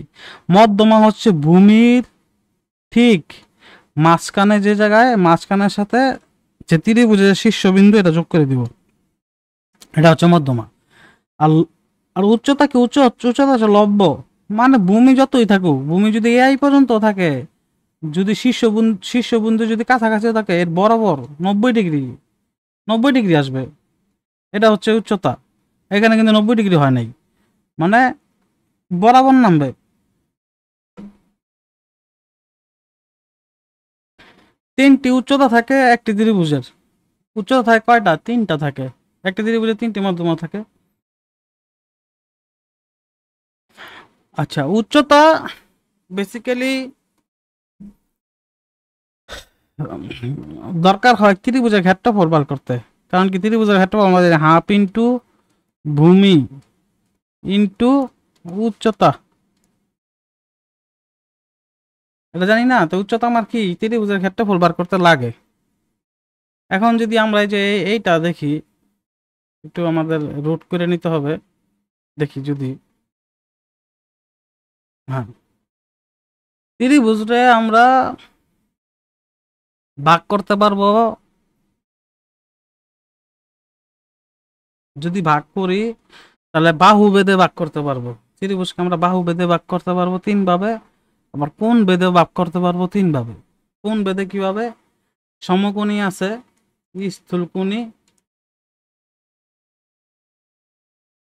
মধ্যমা হচ্ছে ভূমির ঠিক মাঝখানে, যে জায়গায় মাঝখানের সাথে যে ত্রিভুজের শীর্ষবিন্দু এটা যোগ করে দিব, এটা হচ্ছে মধ্যমা। আর আর উচ্চতা কি? উচ্চতা হচ্ছে লব্য। মানে ভূমি যতই থাকুক, ভূমি যদি এই পর্যন্ত থাকে, যদি শীর্ষবিন্দু যদি কাছাকাছি থাকে, এর বরাবর 90 ডিগ্রি আসবে, এটা হচ্ছে উচ্চতা। এখানে কিন্তু 90 ডিগ্রি হয় নাই, মানে বরাবর নামবে। তিনটি উচ্চতা থাকে একটি ত্রিভুজের। উচ্চতা থাকে কয়টা? তিনটা থাকে। একটি ত্রিভুজের তিনটি মধ্যমা থাকে। আচ্ছা, উচ্চতা বেসিক্যালি দরকার হয় ত্রিভুজের ক্ষেত্রফল বার করতে। কারণ কি? ত্রিভুজের ক্ষেত্রফল আমাদের হাফ ইন্টু ভূমি ইন্টু উচ্চতা, এটা জানি না। তো উচ্চতা আমার কি ত্রিভুজের ক্ষেত্রফল বার করতে লাগে। এখন যদি আমরা এই যে এইটা দেখি, একটু আমাদের রুট করে নিতে হবে। দেখি যদি, হ্যাঁ, ত্রিভুজরে আমরা ভাগ করতে পারবো যদি ভাগ করি তাহলে বাহু বেদে ভাগ করতে পারবো। ত্রিভুজকে আমরা বাহু বেদে ভাগ করতে পারবো 3 ভাবে, আবার কোণ বেদে ভাগ করতে পারবো 3 ভাবে। কোণ বেদে কিভাবে? সমকোণী আছে, স্থূলকোণী,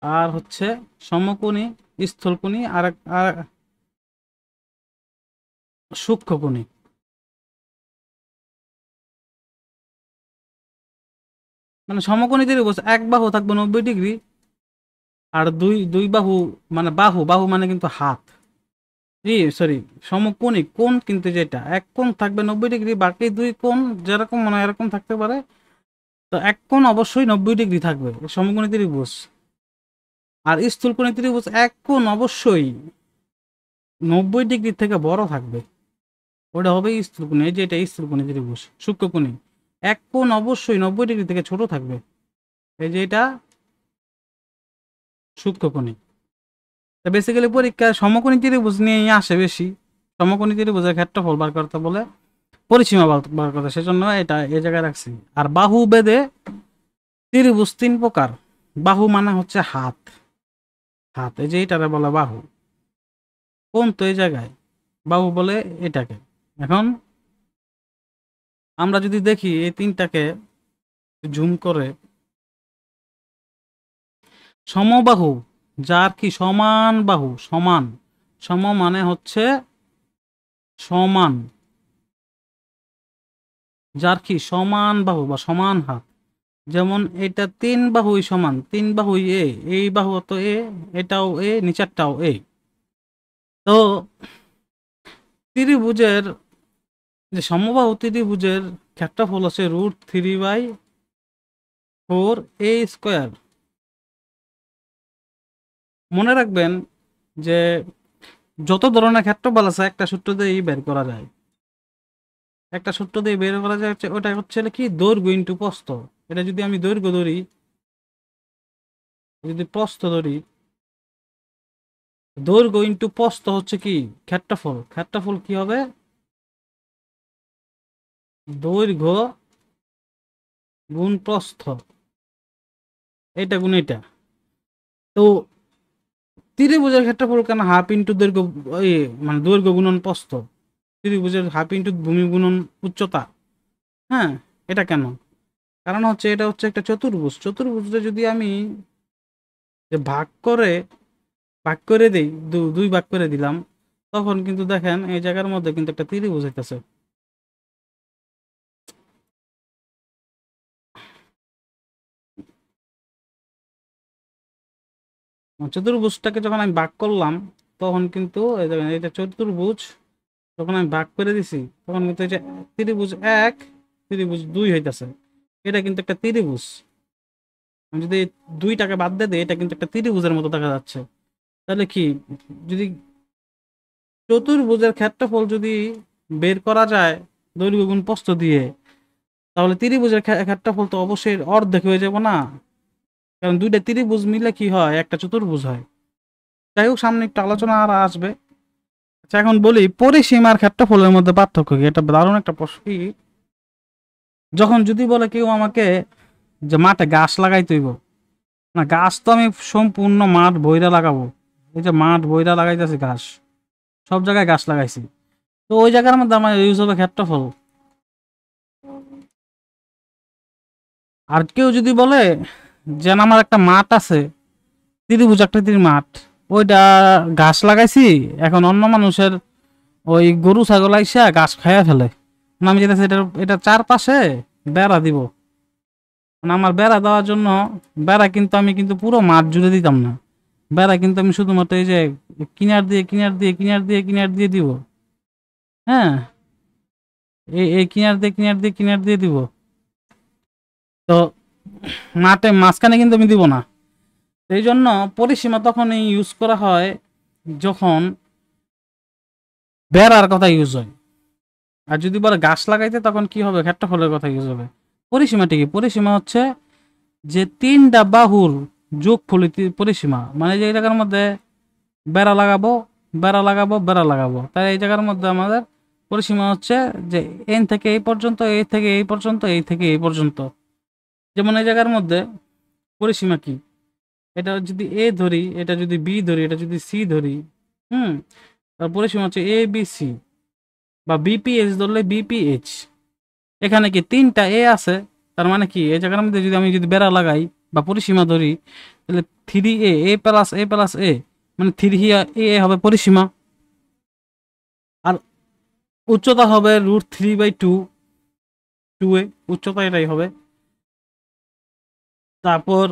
আর হচ্ছে সমকোণী, স্থূলকোণী, আর সূক্ষ্মকোণী। মানে সমকোণী ত্রিভুজ এক বাহু থাকবে 90 ডিগ্রি, আর দুই দুই বাহু, মানে বাহু বাহু মানে কিন্তু হাত, জি সরি, সমকোণী কোণ কিন্তু যেটা এক কোণ থাকবে 90 ডিগ্রি, বাকি দুই কোণ যেরকম মানে এরকম থাকতে পারে, তো এক কোণ অবশ্যই 90 ডিগ্রি থাকবে সমকোণী ত্রিভুজ। আর স্থূলকোণী ত্রিভুজ এক কোণ অবশ্যই 90 ডিগ্রি থেকে বড় থাকবে, ওটা হবে স্থূলকোণী। এই যে এটা স্থূলকোণী ত্রিভুজ। সূক্ষ্মকোণী এক কোণ অবশ্যই 90 ডিগ্রি থেকে ছোট থাকবে, এই যে এটা সূক্ষ্মকোণী। তা বেসিক্যালি পরীক্ষায় সমকোণী ত্রিভুজ নিয়েই আসে বেশি। সমকোণী ত্রিভুজের ক্ষেত্রফল বার করতে বলে, পরিসীমা বার করতে, সেজন্য এটা এই জায়গায় রাখছি। আর বাহু বেদে ত্রিভুজ 3 প্রকার। বাহু মানে হচ্ছে হাত, হাত এই যে এটারে বলে বাহু। কোন তো এই জায়গায় বাহু বলে এটাকে। এখন আমরা যদি দেখি এই 3টাকে জুম করে, সমবাহু যার কি সমান বাহু, সমান, সম মানে হচ্ছে সমান, যার কি সমান বাহু বা সমান হাত, যেমন এটা 3 বাহুই সমান, 3 বাহুই এ, এই বাহু তো এ, এটাও এ, নিচেরটাও এ। তো ত্রিভুজের যে সমবাহু ত্রিভুজের ক্ষেত্রফল হচ্ছে √3/4 a²। মনে রাখবেন যে যত ধরনের ক্ষেত্রফল আছে একটা সূত্র দিয়েই বের করা যায়, একটা সূত্র দিয়ে বের করা যায় হচ্ছে, ওটা হচ্ছে কি দৈর্ঘ্য ইন্টু প্রস্থ। এটা যদি আমি দৈর্ঘ্য ধরি, যদি প্রস্থ ধরি, দৈর্ঘ্য ইন্টু প্রস্থ হচ্ছে কি ক্ষেত্রফল। ক্ষেত্রফল কি হবে? দৈর্ঘ্য গুণ প্রস্থ, এটা গুণ এটা। তো ত্রিভুজের ক্ষেত্রফল কেন হাফ ইন্টু দৈর্ঘ্য, এই মানে দৈর্ঘ্য গুণন প্রস্থ, ত্রিভুজের হাফ ইন্টু ভূমি গুণন উচ্চতা। হ্যাঁ, এটা কেন? কারণ হচ্ছে এটা হচ্ছে একটা চতুর্ভুজ। চতুর্ভুজটা যদি আমি যে ভাগ করে দেই, দুই ভাগ করে দিলাম, তখন কিন্তু দেখেন এই জায়গার মধ্যে কিন্তু একটা ত্রিভুজ হইতেছে। চতুর্ভুজটাকে যখন আমি ভাগ করলাম, তখন কিন্তু এই দেখেন এটা চতুর্ভুজ, যখন আমি ভাগ করে দিছি তখন কিন্তু এই যে ত্রিভুজ 1 ত্রিভুজ 2 হইতেছে, এটা কিন্তু একটা ত্রিভুজ। আমি যদি 2টাকে বাদ দিয়ে দিই, এটা কিন্তু একটা ত্রিভুজের মতো দেখা যাচ্ছে। তাহলে কি, যদি চতুর্ভুজের ক্ষেত্রফল যদি বের করা যায় দৈর্ঘ্য গুণ প্রস্থ দিয়ে, তাহলে ত্রিভুজের ক্ষেত্রফল তো অবশ্যই অর্ধেক হয়ে যাব না? কারণ দুইটা ত্রিভুজ মিলে কি হয়, একটা চতুর্ভুজ হয়। যাই হোক, সামনে একটু আলোচনা আর আসবে। আচ্ছা, এখন বলি পরিসীমার ক্ষেত্রফলের মধ্যে পার্থক্য কি। এটা দারুণ একটা প্রশ্ন। কি, যখন যদি বলে কেউ আমাকে যে মাঠে গাছ লাগাইতে হইব, না গাছ তো আমি সম্পূর্ণ মাঠ বইরা লাগাবো, এই যে মাঠ বইরা লাগাইতেছি গাছ, সব জায়গায় গাছ লাগাইছি, তো ওই জায়গার মধ্যে আমার ইউজ হবে ক্ষেত্রফল। আর কেউ যদি বলে যে না, আমার একটা মাঠ আছে, ত্রিভুজ আকৃতির মাঠ, ওইটা গাছ লাগাইছি, এখন অন্য মানুষের ওই গরু ছাগল আইসা গাছ খাইয়া ফেলে, আমি যেটা এটা চারপাশে বেড়া দিব, মানে আমার বেড়া দেওয়ার জন্য, বেড়া কিন্তু আমি কিন্তু পুরো মাঠ জুড়ে দিতাম না, বেড়া কিন্তু আমি শুধুমাত্র এই যে কিনার দিয়ে দিব। হ্যাঁ, এই কিনার দিয়ে দিব। তো মাঠে মাঝখানে কিন্তু আমি দিব না। এই জন্য পরিসীমা তখন ইউজ করা হয় যখন বেড়ার কথা ইউজ হয়। আর যদি বলে গাছ লাগাইতে, তখন কি হবে, ক্ষেত্রফলের কথা ইউজ হবে। পরিসীমাটি কি? পরিসীমা হচ্ছে যে 3টা বাহুর যোগফল পরিসীমা। মানে যে এই জায়গার মধ্যে বেড়া লাগাবো, বেড়া লাগাবো, বেড়া লাগাবো, তাই এই জায়গার মধ্যে আমাদের পরিসীমা হচ্ছে যে এন থেকে এই পর্যন্ত, এই থেকে এই পর্যন্ত, এই থেকে এই পর্যন্ত। যেমন এই জায়গার মধ্যে পরিসীমা কি, এটা যদি এ ধরি, এটা যদি বি ধরি, এটা যদি সি ধরি, হুম, তার পরিসীমা হচ্ছে এ বি সি, বা বিপিএইচ ধরলে বিপিএইচ। এখানে কি তিনটা এ আছে, তার মানে কি এই জায়গার মধ্যে যদি আমি যদি বেড়া লাগাই বা পরিসীমা ধরি, তাহলে 3a এ প্লাস এ প্লাস এ, মানে 3a হবে পরিসীমা, আর উচ্চতা হবে √3/2, 2a উচ্চতা এটাই হবে। তারপর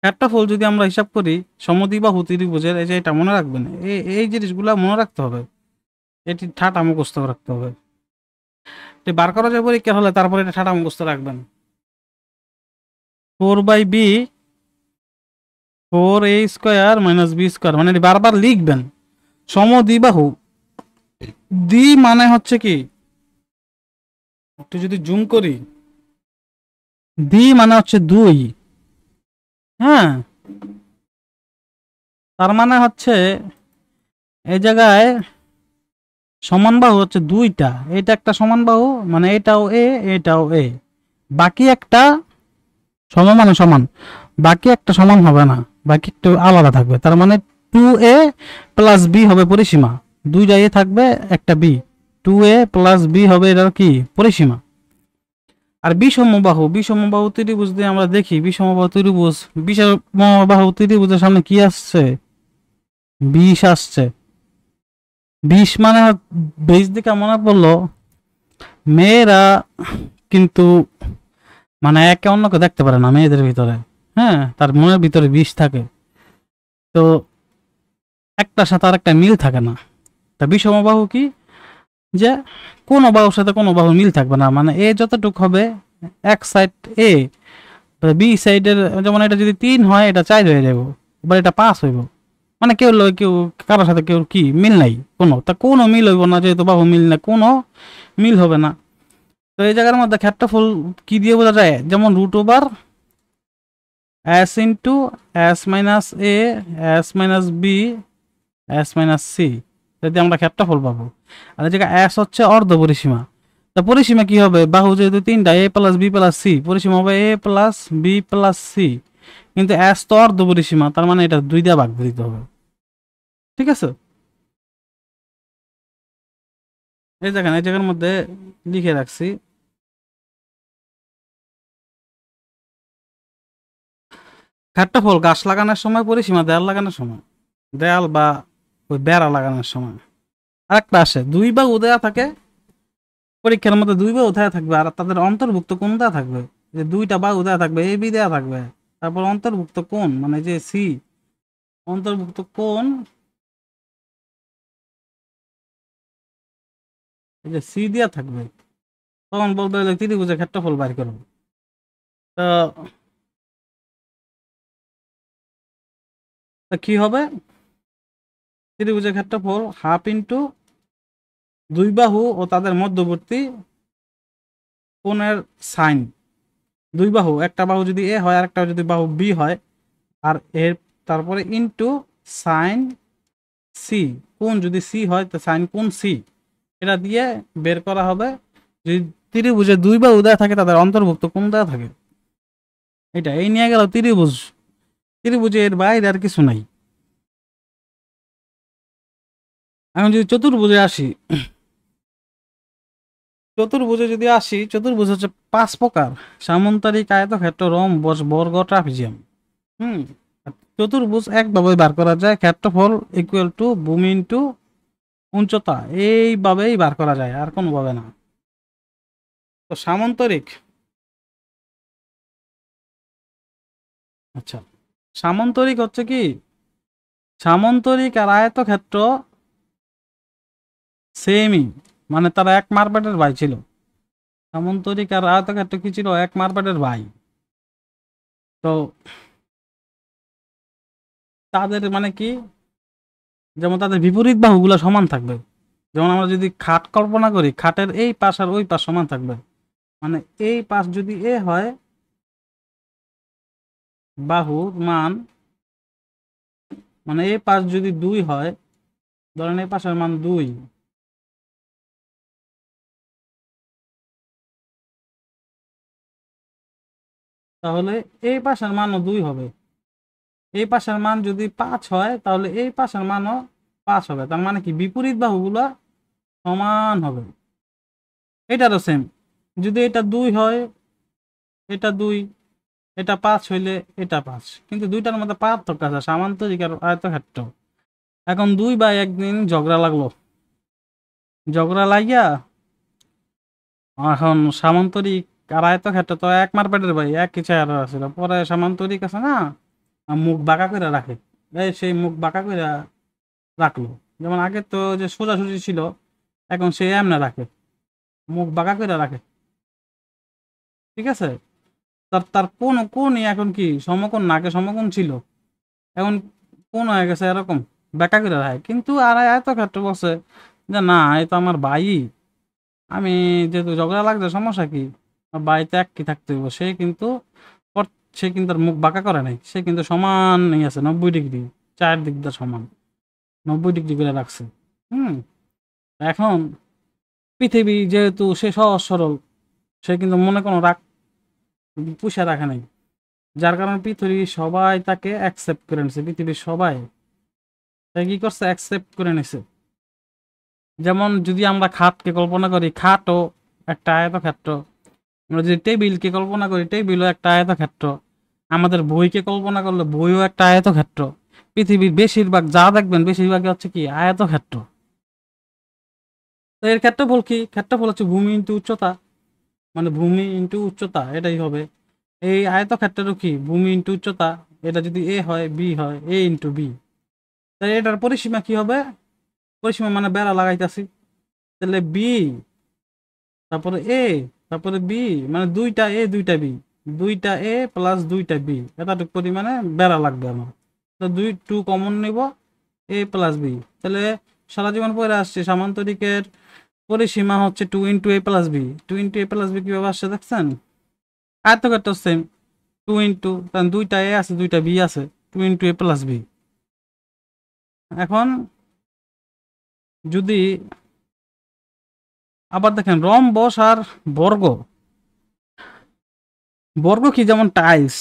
ক্ষেত্রফল যদি আমরা হিসাব করি সমদ্বিবাহু ত্রিভুজের, এই যে এটা মনে রাখবেন, এই জিনিসগুলো মনে রাখতে হবে, এটি ঠাটা মুখস্থ রাখতে হবে। বার করা যায় পরীক্ষা হলে, তারপরে এটা ঠাটা মুখস্থ রাখবেন। 4/b 4a² - b², মানে এটি বারবার লিখবেন। সমদ্বিবাহু, দ্বি মানে হচ্ছে কি, একটু যদি জুম করি, দ্বি মানে হচ্ছে দুই, হ্যাঁ, তার মানে হচ্ছে এই জায়গায় সমান বাহু হচ্ছে দুইটা, এটা একটা সমান বাহু, মানে এটাও এ এটাও এ, বাকি একটা সমান মানে সমান, বাকি একটা সমান হবে না, বাকি একটু আলাদা থাকবে, তার মানে 2a + b হবে পরিসীমা, দুইটা এ থাকবে একটা বি, 2a + b হবে এটার কি পরিসীমা। আর বিষমবাহু ত্রিভুজ দিয়ে আমরা দেখি, বিষমবাহু ত্রিভুজের সামনে কি আসছে, 20 আসছে। 20 মানে বেশ দিকে মনে পড়লো, মেয়েরা কিন্তু মানে একে অন্যকে দেখতে পারে না মেয়েদের ভিতরে, হ্যাঁ, তার মনের ভিতরে 20 থাকে, তো একটার সাথে আর একটা মিল থাকে না। তা বিষমবাহু কি, যে কোনো বাহুর সাথে কোনো বাহু মিল থাকবে না, মানে এ যতটুক হবে এক সাইড এ, বি সাইডের, যেমন এটা যদি 3 হয় এটা 4 হয়ে যাবে, এবার এটা 5 হইব, মানে কেউ কারোর সাথে কেউ কি মিল নাই কোনো, তা কোনো মিল হইব না, যেহেতু বাহু মিল না, কোনো মিল হবে না। তো এই জায়গার মধ্যে ক্ষেত্রফল কি দিয়ে বোঝা যায়, যেমন √s into s - a s - b s - c, যদি আমরা ক্ষেত্রফল পাবো। আর এই জায়গায় s হচ্ছে অর্ধ পরিসীমা, তা পরিসীমা কি হবে, বাহু যেহেতু তিনটা a + b + c, পরিসীমা হবে a + b + c, কিন্তু s তো অর্ধ পরিসীমা, তার মানে এটা 2 দিয়ে ভাগ দিতে হবে, ঠিক আছে। এই দেখেন এই জায়গার মধ্যে লিখে রাখছি, ক্ষেত্রফল গাছ লাগানোর সময়, পরিসীমা দেয়াল লাগানোর সময়, দেয়াল বা ওই বেড়া লাগানোর সময়। আরেকটা আসে, দুই বাহু দেয়া থাকে, পরীক্ষার মধ্যে দুই বাহু দেয়া থাকবে, আর তাদের অন্তর্ভুক্ত কোণ দেয়া থাকবে, যে দুইটা বাহু দেয়া থাকবে, এ বি দেয়া থাকবে, তারপর অন্তর্ভুক্ত কোণ মানে যে সি, অন্তর্ভুক্ত কোণ এই যে সি দেয়া থাকবে, তখন বলবে যে ত্রিভুজের ক্ষেত্রফল বাইর করো। তো তা কি হবে, ত্রিভুজের ক্ষেত্রফল হাফ ইন্টু দুই বাহু ও তাদের মধ্যবর্তী কোণের সাইন, দুই বাহু, একটা বাহু যদি এ হয় আর একটা যদি বাহু বি হয়, আর এর তারপরে ইন্টু সাইন সি, কোণ যদি সি হয় তো সাইন কোণ সি, এটা দিয়ে বের করা হবে যদি ত্রিভুজে দুই বাহু দেওয়া থাকে তাদের অন্তর্ভুক্ত কোণ দেওয়া থাকে। এটা এই নিয়ে গেল ত্রিভুজ, ত্রিভুজে এর বাইরে আর কিছু নাই। এখন যদি চতুর্ভুজে আসি, চতুর্ভুজ হচ্ছে 5 প্রকার: সামন্তরিক, আয়তক্ষেত্র, রম্বস, বর্গ, ট্রাপিজিয়াম। হুম, চতুর্ভুজ একভাবে বার করা যায়, ক্ষেত্রফল ইকুয়াল টু ভূমি ইন্টু উচ্চতা, এইভাবেই বার করা যায়, আর কোনোভাবে না। তো সামন্তরিক, আচ্ছা, সামন্তরিক হচ্ছে কি, সামন্তরিক আর আয়তক্ষেত্র সেমই, মানে তারা এক মারপেটের ভাই ছিল। সামন্তরিক আর আয়তক্ষেত্র কি ছিল, এক মারপেটের ভাই। তো তাদের মানে কি, যেমন তাদের বিপরীত বাহুগুলো সমান থাকবে, যেমন আমরা যদি খাট কল্পনা করি, খাটের এই পাশ আর ওই পাশ সমান থাকবে, মানে এই পাশ যদি এ হয়, বাহুর মান, মানে এই পাশ যদি 2 হয়, ধরেন এই পাশের মান 2, তাহলে এই পাশের মানও 2 হবে। এই পাশের মান যদি 5 হয় তাহলে এই পাশের মানও 5 হবে। তার মানে কি বিপরীত বাহুগুলা সমান হবে। এটারও সেম, যদি এটা 2 হয়, এটা 2, এটা 5 হইলে এটা 5, কিন্তু দুইটার মধ্যে পার্থক্য আছে, সামান্তরিক আর আয়তক্ষেত্র। এখন 2 ভাই একদিন ঝগড়া লাগলো, ঝগড়া লাগিয়া এখন সামান্তরিক আর আয়তক্ষেত্র তো এক মারপেটের ভাই, এক কিছু আর আছিল, পরে সামান্তরিক আছে না, মুখ বাঁকা করে রাখে, এই সেই মুখ বাঁকা করে রাখলো। যেমন আগে তো যে সোজাসুজি ছিল, এখন সে এমনে রাখে, মুখ বাঁকা করে রাখে। ঠিক আছে, তার তার কোন কোন এখন কি সমকোণ না, আগে সমকোণ ছিল, এখন কোন হয়ে গেছে এরকম বাঁকা করে রাখে। কিন্তু আর আয়তক্ষেত্র বলছে যে না, এই তো আমার ভাই, আমি যেহেতু ঝগড়া লাগছে সমস্যা কি, আমার বাড়িতে এক কি থাকতে হইব। সে কিন্তু সে কিন্তু আর মুখ বাঁকা করে নাই, সে কিন্তু সমান আছে 90 ডিগ্রি, চারদিক দিয়ে সমান 90 ডিগ্রি করে রাখছে। হুম, এখন পৃথিবী যেহেতু সে সহজ সরল, সে কিন্তু মনে কোনো রাগ পুষে রাখে নাই, যার কারণে পৃথিবী সবাই তাকে অ্যাকসেপ্ট করে নিছে, পৃথিবীর সবাই তাকে কি করছে, অ্যাকসেপ্ট করে নিছে। যেমন যদি আমরা খাটকে কল্পনা করি, খাটও একটা আয়তক্ষেত্র। আমরা যদি টেবিলকে কল্পনা করি, টেবিলও একটা আয়তক্ষেত্র। আমাদের বইকে কল্পনা করলে বইও একটা আয়তক্ষেত্র। পৃথিবীর বেশিরভাগ যা দেখবেন বেশিরভাগই হচ্ছে কি আয়তক্ষেত্র। তো এর ক্ষেত্রফল কি, ক্ষেত্রফল হচ্ছে ভূমি ইন্টু উচ্চতা, মানে ভূমি ইন্টু উচ্চতা, এটাই হবে। এই আয়তক্ষেত্রেরও কি ভূমি ইন্টু উচ্চতা, এটা যদি এ হয় বি হয়, এ ইন্টু বি। তাই এটার পরিসীমা কি হবে, পরিসীমা মানে বেড়া লাগাইতেছি, তাহলে বি তারপরে এ তারপরে বি, মানে 2টা এ 2টা বি, 2টা এ প্লাস 2টা বি, এতটুকু পরিমাণে বেড়া লাগবে আমার। তো 2 কমন নিব, এ প্লাস বি। তাহলে সারা জীবন পরে আসছে সামান্তরিকের পরিসীমা হচ্ছে 2 ইন্টু এ প্লাস বি। 2 ইন্টু এ প্লাস বি কিভাবে আসছে দেখছেন, আয়তক্ষেত্র সেম, 2 ইন্টু, কারণ 2টা এ আছে 2টা বি আছে, 2 ইন্টু এ প্লাস বি। এখন যদি আবার দেখেন রম্বস আর বর্গ, বর্গ কি যেমন টাইলস,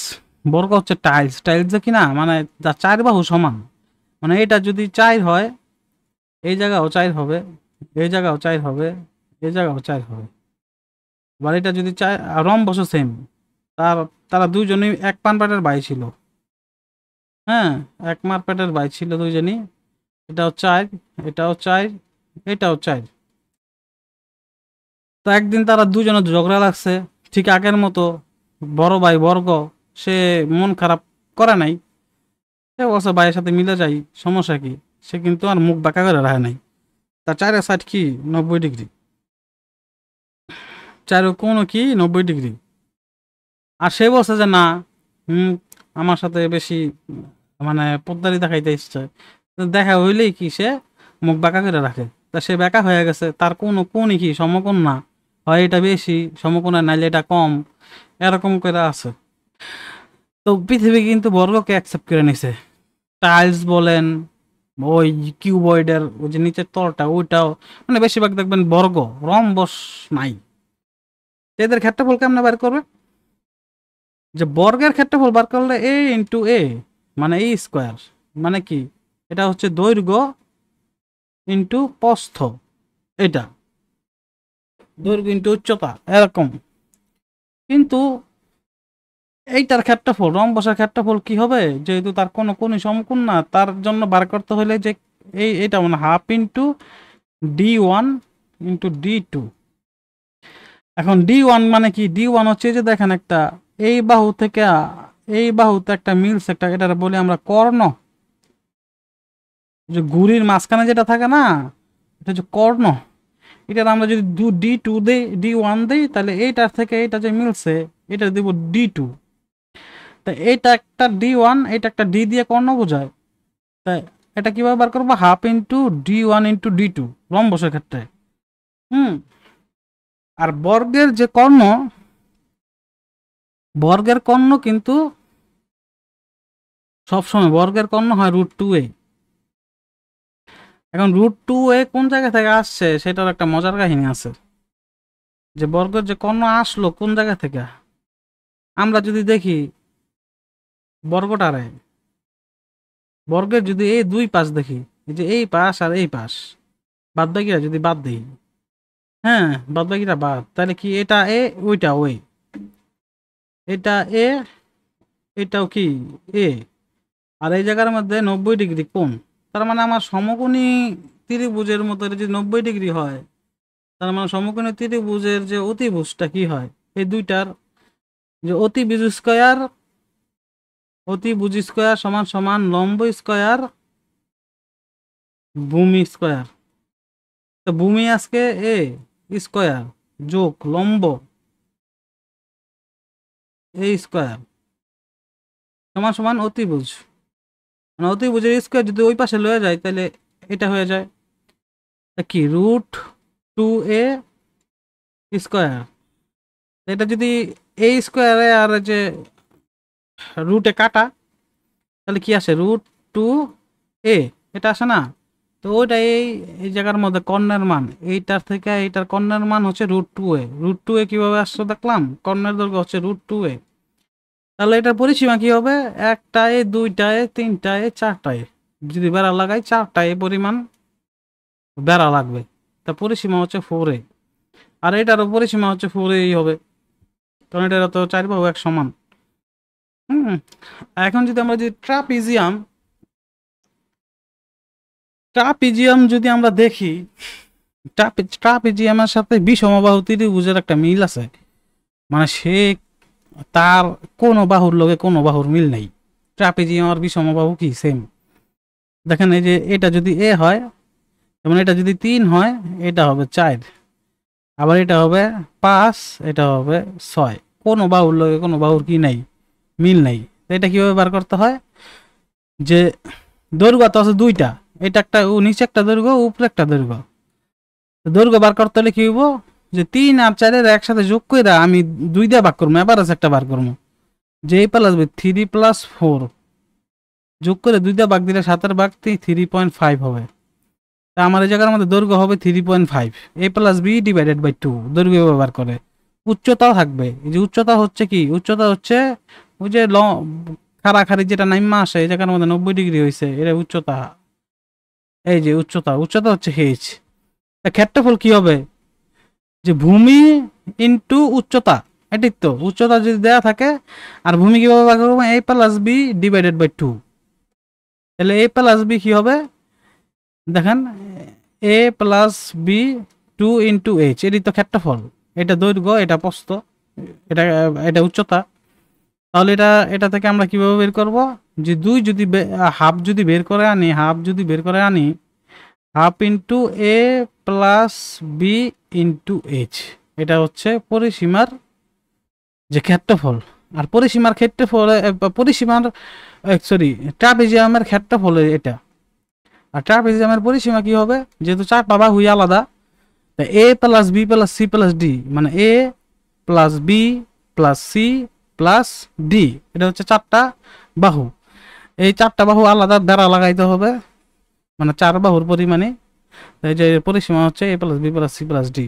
বর্গ হচ্ছে টাইলস, টাইলস যে কিনা মানে যা 4 বাহু সমান, মানে এটা যদি 4 হয়, এই জায়গাও 4 হবে, এই জায়গাও 4 হবে, এই জায়গাও 4 হবে। এবার এটা যদি 4, রম্বসও সেম, তার তারা দুইজনই এক মারপেটের ভাই ছিল। হ্যাঁ, এক মারপেটের ভাই ছিল দুইজনই, এটাও 4, এটাও 4, এটাও 4। তো একদিন তারা দুজনের ঝগড়া লাগছে, ঠিক আগের মতো। বড় ভাই বর্গ, সে মন খারাপ করে নাই, সে বলছে ভাইয়ের সাথে মিলে যাই, সমস্যা কি। সে কিন্তু আর মুখ বাঁকা করে রাখে নাই, তার চারের সাইড কি 90 ডিগ্রি, চারের কোনো কি 90 ডিগ্রি। আর সে বলছে যে না, হুম, আমার সাথে বেশি মানে পোদ্দারি দেখাইতে ইচ্ছে, তো দেখা হইলেই কি সে মুখ বাঁকা করে রাখে। তা সে বাঁকা হয়ে গেছে, তার কোনো কোনই কি সমকোণ না, হয় এটা বেশি সমকোণ আর নাইলে এটা কম, এরকম করে আছে। তো পৃথিবী কিন্তু বর্গকে অ্যাকসেপ্ট করে নিছে। টাইলস বলেন, ওই কিউবয়েডের ওই যে নিচের তলটা ওইটাও, মানে বেশিরভাগ দেখবেন বর্গ, রম্বস নাই। এদের ক্ষেত্রফল কেমনে বের করবে, যে বর্গের ক্ষেত্রফল বার করলে এ ইন্টু এ, মানে এ স্কোয়ার, মানে কি এটা হচ্ছে দৈর্ঘ্য ইন্টু প্রস্থ, এটা দৈর্ঘ্য ইন্টু উচ্চতা এরকম। কিন্তু এইটার ক্ষেত্রফল, রম্বসের ক্ষেত্রফল কি হবে, যেহেতু তার কোনো কোনই সমকোণ না, তার জন্য বার করতে হলে যে এইটা মানে half into D1 into D2। এখন D1 মানে কি, D1 হচ্ছে যে দেখেন একটা এই বাহু থেকে এই বাহুতে একটা মিলস, একটা এটা বলি আমরা কর্ণ, যে ঘুড়ির মাঝখানে যেটা থাকে না, এটা হচ্ছে কর্ণ। এটার আমরা যদি D2 দেই, D1 দেই, তাহলে এইটার থেকে এইটা যে মিলছে এটা দিব D2। তা এইটা একটা D1, এটা একটা D দিয়ে কর্ণ বোঝায়। তাই এটা কিভাবে বার করবো, half into D1 into D2 রম্বসের ক্ষেত্রে। হুম, আর বর্গের যে কর্ণ, বর্গের কর্ণ কিন্তু সবসময় বর্গের কর্ণ হয় √2a। এখন √2a কোন জায়গা থেকে আসছে সেটার একটা মজার কাহিনী আছে, যে বর্গের যে কর্ণ আসলো কোন জায়গা থেকে, আমরা যদি দেখি বর্গটারে, বর্গের যদি এই দুই পাশ দেখি, এই যে এই পাশ আর এই পাশ, বাদ বাকিরা যদি বাদ দিই, হ্যাঁ বাদ বাকিরা বাদ, তাহলে কি এটা এ ওইটা ওই, এটা এ এটাও কি এ, আর এই জায়গার মধ্যে 90 ডিগ্রি কোণ। তার মানে আমার সমকোণী ত্রিভুজের মতো এটা যদি 90 ডিগ্রি হয়, তার মানে সমকোণী ত্রিভুজের যে অতিভুজটা কি হয়, এই দুইটার যে অতিভুজ স্কয়ার, অতিভুজ স্কয়ার সমান সমান লম্ব স্কয়ার ভূমি স্কয়ার। তো ভূমি আজকে এ স্কয়ার যোগ লম্ব এ স্কয়ার সমান সমান অতিভুজ, মানে অতিভুজের স্কয়ার যদি ওই পাশে লয়ে যায় তাহলে এটা হয়ে যায় কি √2a স্কয়ার। এটা যদি এ স্কয়ারে আর যে রুটে কাটা, তাহলে কি আসে √2a, এটা আসে না? তো ওইটা এই এই জায়গার মধ্যে কর্ণের মান, এইটার থেকে এইটার কর্ণের মান হচ্ছে √2a। √2a কিভাবে আসছে দেখলাম, কর্ণের দৈর্ঘ্য হচ্ছে √2a। তাহলে এটার পরিসীমা কি হবে, একটায় দুইটায় তিনটায় চারটায়, যদি বেড়া লাগাই চারটায় পরিমাণ বেড়া লাগবে। তা পরিসীমা হচ্ছে 4a, আর এটারও পরিসীমা হচ্ছে 4a হবে, কারণ এটা তো 4 বাহু এক সমান। এখন যদি আমরা যদি ট্রাপিজিয়াম যদি আমরা দেখি, ট্রাপিজিয়ামের সাথে বিষমবাহু ত্রিভুজের একটা মিল আছে, মানে সে তার কোনো বাহুর লগে কোনো বাহুর মিল নাই। ট্রাপিজিয়াম আর বিষমবাহু কি সেম? দেখেন এই যে এটা যদি এ হয়, যেমন এটা যদি 3 হয়, এটা হবে 4, আবার এটা হবে 5, এটা হবে 6, কোনো বাহুর লগে কোনো বাহুর কি নাই, মিল নাই। এটা কিভাবে বার করতে হয়, যে দৈর্ঘ্য তো আছে দুইটা, এটা একটা নিচে একটা দৈর্ঘ্য উপরে একটা দৈর্ঘ্য, দৈর্ঘ্য বার করতে হলে কি হইব, যে 3 আর 4 একসাথে যোগ করে আমি 2 দিয়ে ভাগ করবো, এবার আছে একটা বার করবো, যে a প্লাস বি 3 + 4 যোগ করে 2 দিয়ে ভাগ দিলে 7 ভাগ 3.5 হবে। তা আমার এই জায়গার মধ্যে দৈর্ঘ্য হবে 3.5, a plus B divided by 2 দৈর্ঘ্য ব্যবহার করে। উচ্চতাও থাকবে, এই যে উচ্চতা হচ্ছে কি, উচ্চতা হচ্ছে ওই যে খাড়াখাড়ি যেটা নাইমা আসে এই জায়গার মধ্যে 90 ডিগ্রি হয়েছে, এটা উচ্চতা। এই যে উচ্চতা, উচ্চতা হচ্ছে h। ক্ষেত্রফল কি হবে, যে ভূমি ইন্টু উচ্চতা, এটাই তো উচ্চতা যদি দেয়া থাকে, আর ভূমি কিভাবে ভাগ করবো, a plus B divided by 2, তাহলে a প্লাস বি কি হবে, দেখেন a plus B 2 into h, এটাই তো ক্ষেত্রফল, এটা দৈর্ঘ্য এটা প্রস্থ, এটা এটা উচ্চতা। তাহলে এটা এটা থেকে আমরা কিভাবে বের করব, যে দুই যদি হাফ যদি বের করে আনি, হাফ ইন্টু এ প্লাস বি ইন্টু এইচ, এটা হচ্ছে পরিসীমার যে ক্ষেত্রফল। আর পরিসীমার ক্ষেত্রফল, পরিসীমার সরি ট্রাপিজিয়ামের ক্ষেত্রফল এটা। আর ট্রাপিজিয়ামের পরিসীমা কি হবে, যেহেতু চারটা বাহুই আলাদা, তা A plus B plus C plus D, মানে A plus B plus C plus D, এটা হচ্ছে চারটা বাহু। এই চারটা বাহু আলাদা বেড়া লাগাইতে হবে, মানে 4 বাহুর পরিমাণে। এই যে পরিসীমা হচ্ছে A plus B plus C plus D.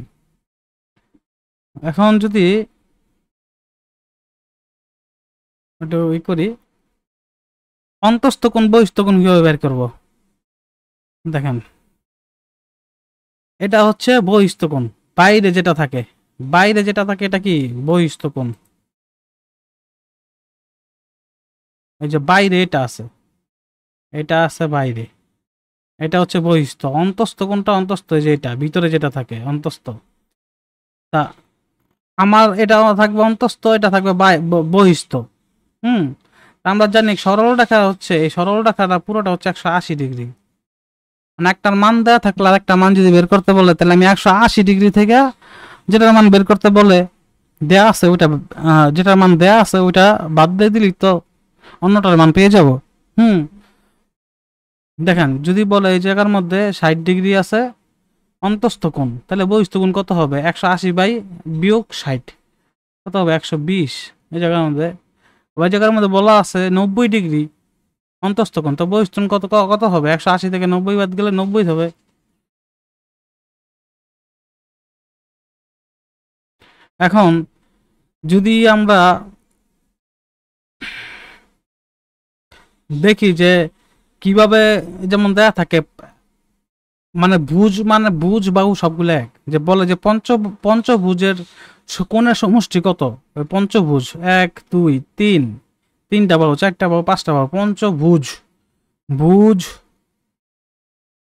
এখন যদি একটু ই করি, অন্তস্থ কোণ বহিস্থ কোণ কিভাবে বের করব, দেখেন এটা হচ্ছে বহিস্থ কোণ, বাইরে যেটা থাকে, বাইরে যেটা থাকে এটা কি বহিস্থ কোণ। এই যে বাইরে এটা আছে, এটা আছে বাইরে, এটা হচ্ছে বহিস্থ। অন্তস্থ কোণটা অন্তস্থ, যে এটা ভিতরে যেটা থাকে অন্তস্থ। তা আমার এটা থাকবে অন্তস্থ, এটা থাকবে বহিস্থ। হুম, আমরা জানি সরল রেখা হচ্ছে, এই সরল রেখাটা পুরোটা হচ্ছে 180 ডিগ্রি, মানে একটার মান দেওয়া থাকলে আর একটা মান যদি বের করতে বলে, তাহলে আমি 180 ডিগ্রি থেকে যেটার মান বের করতে বলে দেয়া আছে ওইটা, যেটার মান দেয়া আছে ওইটা বাদ দিয়ে দিলি তো অন্যটার মান পেয়ে যাব। হুম, দেখেন যদি বলে এই জায়গার মধ্যে 60 ডিগ্রি আছে অন্তস্থ কোণ, তাহলে বহিস্থ কোণ কত হবে, 180 বাই বিয়োগ 60 কত হবে 120। এই জায়গার মধ্যে, ওই জায়গার মধ্যে বলা আছে 90 ডিগ্রি অন্তস্থ কোণ, তো বহিস্থ কোণ কত কত হবে, 180 থেকে 90 বাদ গেলে 90 হবে। এখন যদি আমরা দেখি যে কিভাবে, যেমন দেয়া থাকে মানে ভুজ বাহু সবগুলো এক, যে বলে যে পঞ্চভুজের কোণের সমষ্টি কত, ওই পঞ্চভুজ 1 2 3, তিনটা বাহু, চারটা বাহু, পাঁচটা বাহু, পঞ্চভুজ। ভুজ,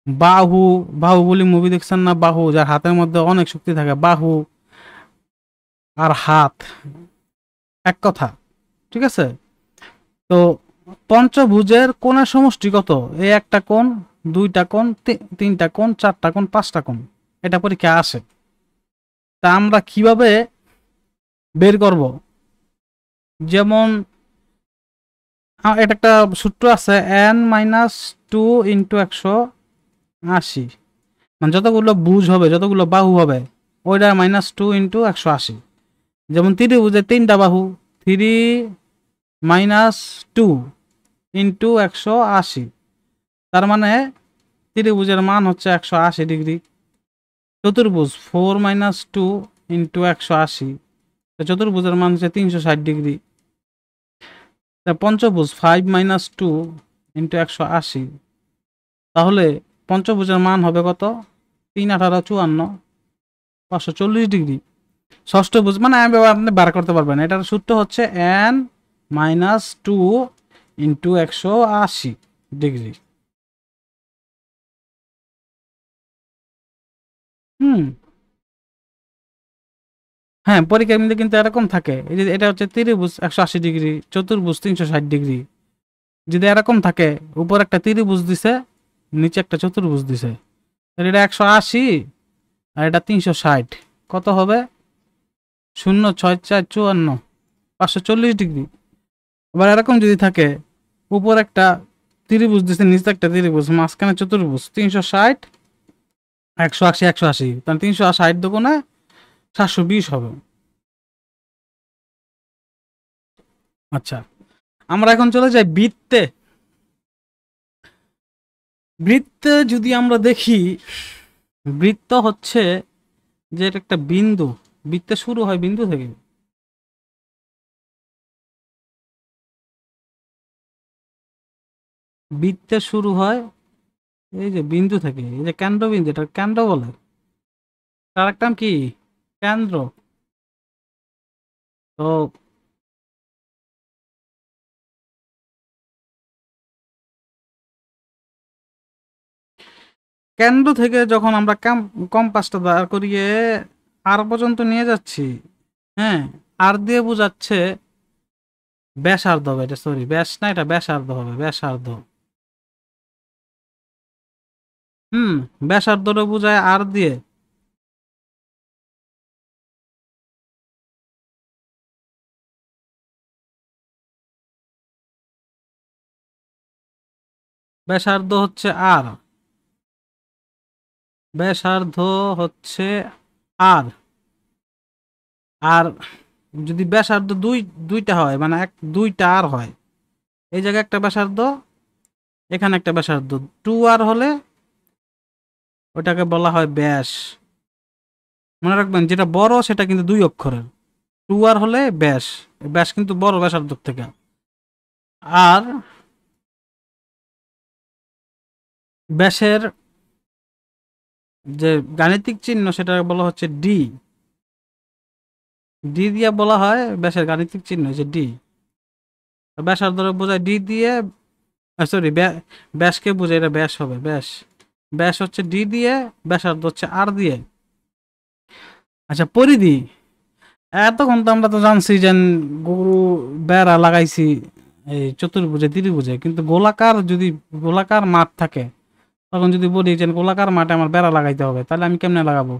বাহু, বাহুবলী মুভি দেখছেন না, বাহু যার হাতের মধ্যে অনেক শক্তি থাকে, বাহু আর হাত এক কথা, ঠিক আছে। তো পঞ্চভুজের কোণের সমষ্টি কত, এই একটা কোণ, দুইটা কোণ, তিনটা কোণ, চারটা কোণ, পাঁচটা কোণ, এটা পরীক্ষা আসে। তা আমরা কিভাবে বের করব, যেমন এটা একটা সূত্র আছে, n-2 ইন্টু 180, মানে যতগুলো ভুজ হবে, যতগুলো বাহু হবে, ওইটা -2 ইন্টু 180। যেমন ত্রিভুজের তিনটা বাহু, 3-2 ইন্টু 180, তার মানে ত্রিভুজের মান হচ্ছে 180 ডিগ্রি। চতুর্ভুজ 4-2 ইন্টু 180, চতুর্ভুজের মান হচ্ছে 360 ডিগ্রি। পঞ্চভুজ 5-2 ইন্টু 180, তাহলে পঞ্চভুজের মান হবে কত, 3-18-54, 540 ডিগ্রি। ষষ্ঠভুজ মানে আপনি বার করতে পারবেন, এটার সূত্র হচ্ছে n-2 ইন্টু 180 ডিগ্রি। হুম, হ্যাঁ, পরীক্ষার মধ্যে কিন্তু এরকম থাকে, এই যে এটা হচ্ছে ত্রিভুজ 180 ডিগ্রি, চতুর্ভুজ 360 ডিগ্রি। যদি এরকম থাকে, উপর একটা ত্রিভুজ দিছে, নিচে একটা চতুর্ভুজ দিছে, এটা 180 আর এটা 360, কত হবে, 0-6-4-54, 540 ডিগ্রি। আবার এরকম যদি থাকে, উপর একটা ত্রিভুজ দিছে, নিচে একটা ত্রিভুজ, মাঝখানে চতুর্ভুজ, 360, 180, 180, তাহলে 360 দুগুণে 720 হবে। আচ্ছা, আমরা এখন চলে যাই বৃত্তে। বৃত্তে যদি আমরা দেখি, বৃত্ত হচ্ছে যে এটা একটা বিন্দু, বৃত্তে শুরু হয় বিন্দু থেকে। বৃত্তে শুরু হয় এই যে বিন্দু থেকে, এই যে কেন্দ্রবিন্দু, এটা কেন্দ্র বলে, তার একটা নাম কি, কেন্দ্র। তো কেন্দ্র থেকে যখন আমরা কম্পাসটা দাঁড় করিয়ে আর পর্যন্ত নিয়ে যাচ্ছি, হ্যাঁ, আর দিয়ে বোঝাচ্ছে ব্যাসার্ধ হবে, এটা সরি ব্যাস না, এটা ব্যাসার্ধ হবে, ব্যাসার্ধ। হুম, ব্যাসার্ধটা বোঝায় আর দিয়ে। ব্যাসার্ধ হচ্ছে আর, ব্যাসার্ধ হচ্ছে আর। আর যদি ব্যাসার্ধ দুইটা হয়, মানে দুইটা আর হয়, এই জায়গায় একটা ব্যাসার্ধ, এখানে একটা ব্যাসার্ধ, 2r হলে ওটাকে বলা হয় ব্যাস। মনে রাখবেন, যেটা বড় সেটা কিন্তু 2 অক্ষরের, 2r হলে ব্যাস, ব্যাস কিন্তু বড় ব্যাসার্ধ থেকে। আর ব্যাসের যে গাণিতিক চিহ্ন সেটা বলা হচ্ছে ডি, ডি দিয়ে বলা হয় ব্যাসের গাণিতিক চিহ্ন, যে ডি। ব্যাসার্ধ বোঝায় ডি দিয়ে, সরি ব্যাসকে বোঝায়, এটা ব্যাস হবে, ব্যাস, ব্যাস হচ্ছে ডি দিয়ে, ব্যাসার্ধ হচ্ছে আর দিয়ে। আচ্ছা, পরিধি, এতক্ষণ তো আমরা তো জানছি যে গরু বেড়া লাগাইছি এই চতুর্ভুজে ত্রিভুজে, কিন্তু গোলাকার যদি গোলাকার মাঠ থাকে, তখন যদি বলি যে গোলাকার মাঠে আমার বেড়া লাগাইতে হবে, তাহলে আমি কেমনে লাগাবো,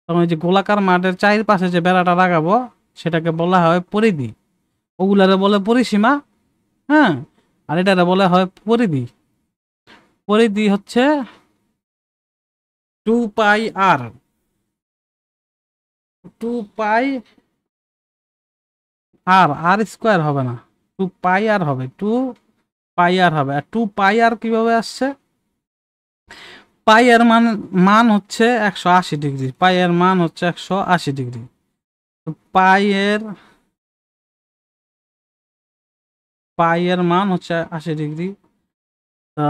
তখন ওই যে গোলাকার মাঠের চারপাশে যে বেড়াটা লাগাবো সেটাকে বলা হয় পরিধি, ওগুলারে বলে পরিসীমা। হ্যাঁ, আর এটারে বলা হয় পরিধি। পরিধি হচ্ছে 2πr, 2πr স্কোয়ার হবে না, 2πr হবে, 2πr হবে। আর 2πr কিভাবে আসছে, পাই এর মান হচ্ছে 180 ডিগ্রি, পাই এর মান হচ্ছে 180 ডিগ্রি। তো পাই এর পাই এর মান হচ্ছে 80°। তো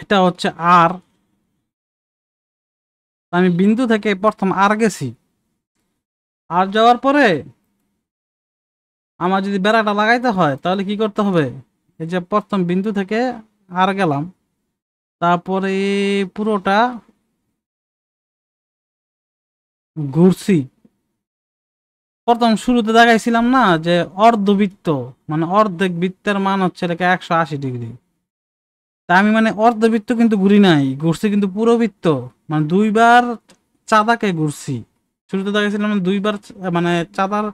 এটা হচ্ছে আর, আমি বিন্দু থেকে প্রথম আর গেছি, আর যাওয়ার পরে আমার যদি বেড়াটা লাগাইতে হয় তাহলে কি করতে হবে, এই যে প্রথম বিন্দু থেকে আর গেলাম, তারপরে পুরোটা ঘুরছি। প্রথম শুরুতে দেখাইছিলাম না যে অর্ধবৃত্ত, মানে অর্ধেক বৃত্তের মান হচ্ছে এটাকে 180°। তা আমি মানে অর্ধবৃত্ত কিন্তু ঘুরি নাই, ঘুরছি কিন্তু পুরো বৃত্ত, মানে দুইবার চাঁদাকে ঘুরছি। শুরুতে দেখাইছিলাম দুইবার মানে চাঁদার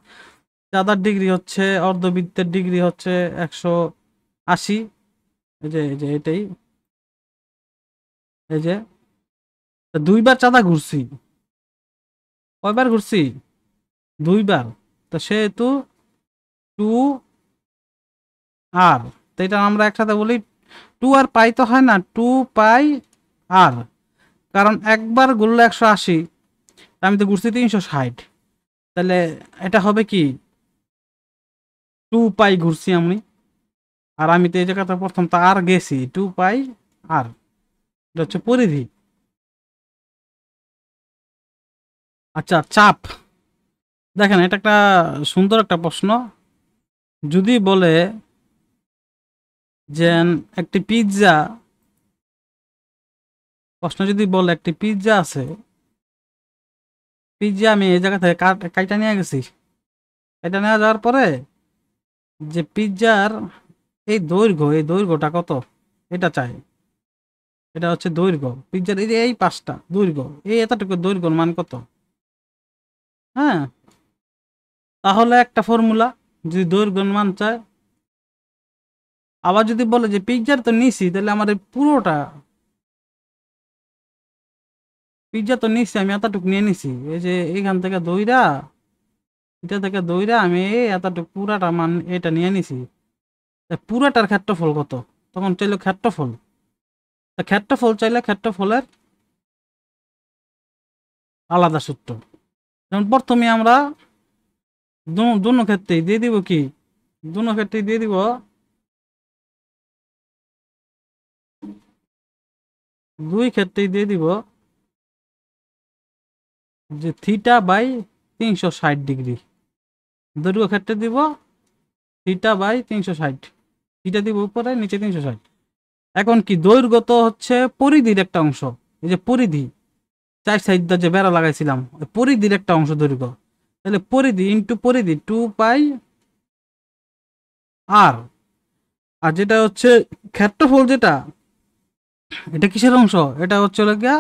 চাঁদার ডিগ্রি হচ্ছে, অর্ধবৃত্তের ডিগ্রি হচ্ছে 180। এই যে এটাই, এই যে দুইবার চাঁদা ঘুরছি। কয়বার ঘুরছি? দুইবার। তো সেহেতু টু আর, তো এটা আমরা একসাথে বলি টু আর পাই, তো হয় না, টু পাই আর, কারণ একবার ঘুরলে 180, আমি তো ঘুরছি 360, তাহলে এটা হবে কি, টু পাই ঘুরছি আমি, আর আমি তো এই জায়গাটা প্রথম তো আর গেছি, টু পাই আর, এটা হচ্ছে পরিধি। আচ্ছা, চাপ। দেখেন এটা একটা সুন্দর একটা প্রশ্ন। যদি বলে যে একটি পিৎজা, প্রশ্ন যদি বলে একটি পিৎজা আছে, পিৎজা আমি এই জায়গা থেকে কাইটা নিয়ে গেছি, এটা নেওয়া যাওয়ার পরে যে পিৎজার এই দৈর্ঘ্য, এই দৈর্ঘ্যটা কত এটা চাই। এটা হচ্ছে দৈর্ঘ্য পিৎজার, এই যে এই পাঁচটা দৈর্ঘ্য, এই এতটুকু দৈর্ঘ্যর মান কত। হ্যাঁ, তাহলে একটা ফর্মুলা, যদি দৈর্ঘ্যের মান চায়। আবার যদি বলে যে পিৎজার তো নিছি, তাহলে আমার এই পুরোটা পিৎজা তো নিছি, আমি এতটুকু নিয়ে নিছি, এই যে এইখান থেকে দইরা, এটা থেকে দইরা আমি এই এতটুকু পুরাটা মান এটা নিয়ে নিছি, তা পুরাটার ক্ষেত্রফল কত। তখন চাইলো ক্ষেত্রফল, তা ক্ষেত্রফল চাইলে ক্ষেত্রফলের আলাদা সূত্র। যেমন প্রথমে আমরা দুনো ক্ষেত্রেই দিয়ে দিব কি, দুনো ক্ষেত্রেই দিয়ে দিব, দুই ক্ষেত্রেই দিয়ে দিব যে থিটা বাই 360°। দৈর্ঘ্য ক্ষেত্রে দিব থিটা বাই 360, থিটা দিব উপরে, নিচে 360। এখন কি, দৈর্ঘ্য তো হচ্ছে পরিধির একটা অংশ, এই যে পরিধি, চার সাইডটা যে বেড়া লাগাইছিলাম, ওই পরিধির একটা অংশ দৈর্ঘ্য, তাহলে পরিধি ইন্টু পরিধি 2 পাই আর। আর যেটা হচ্ছে ক্ষেত্রফল, যেটা এটা কিসের অংশ, এটা হচ্ছে গিয়া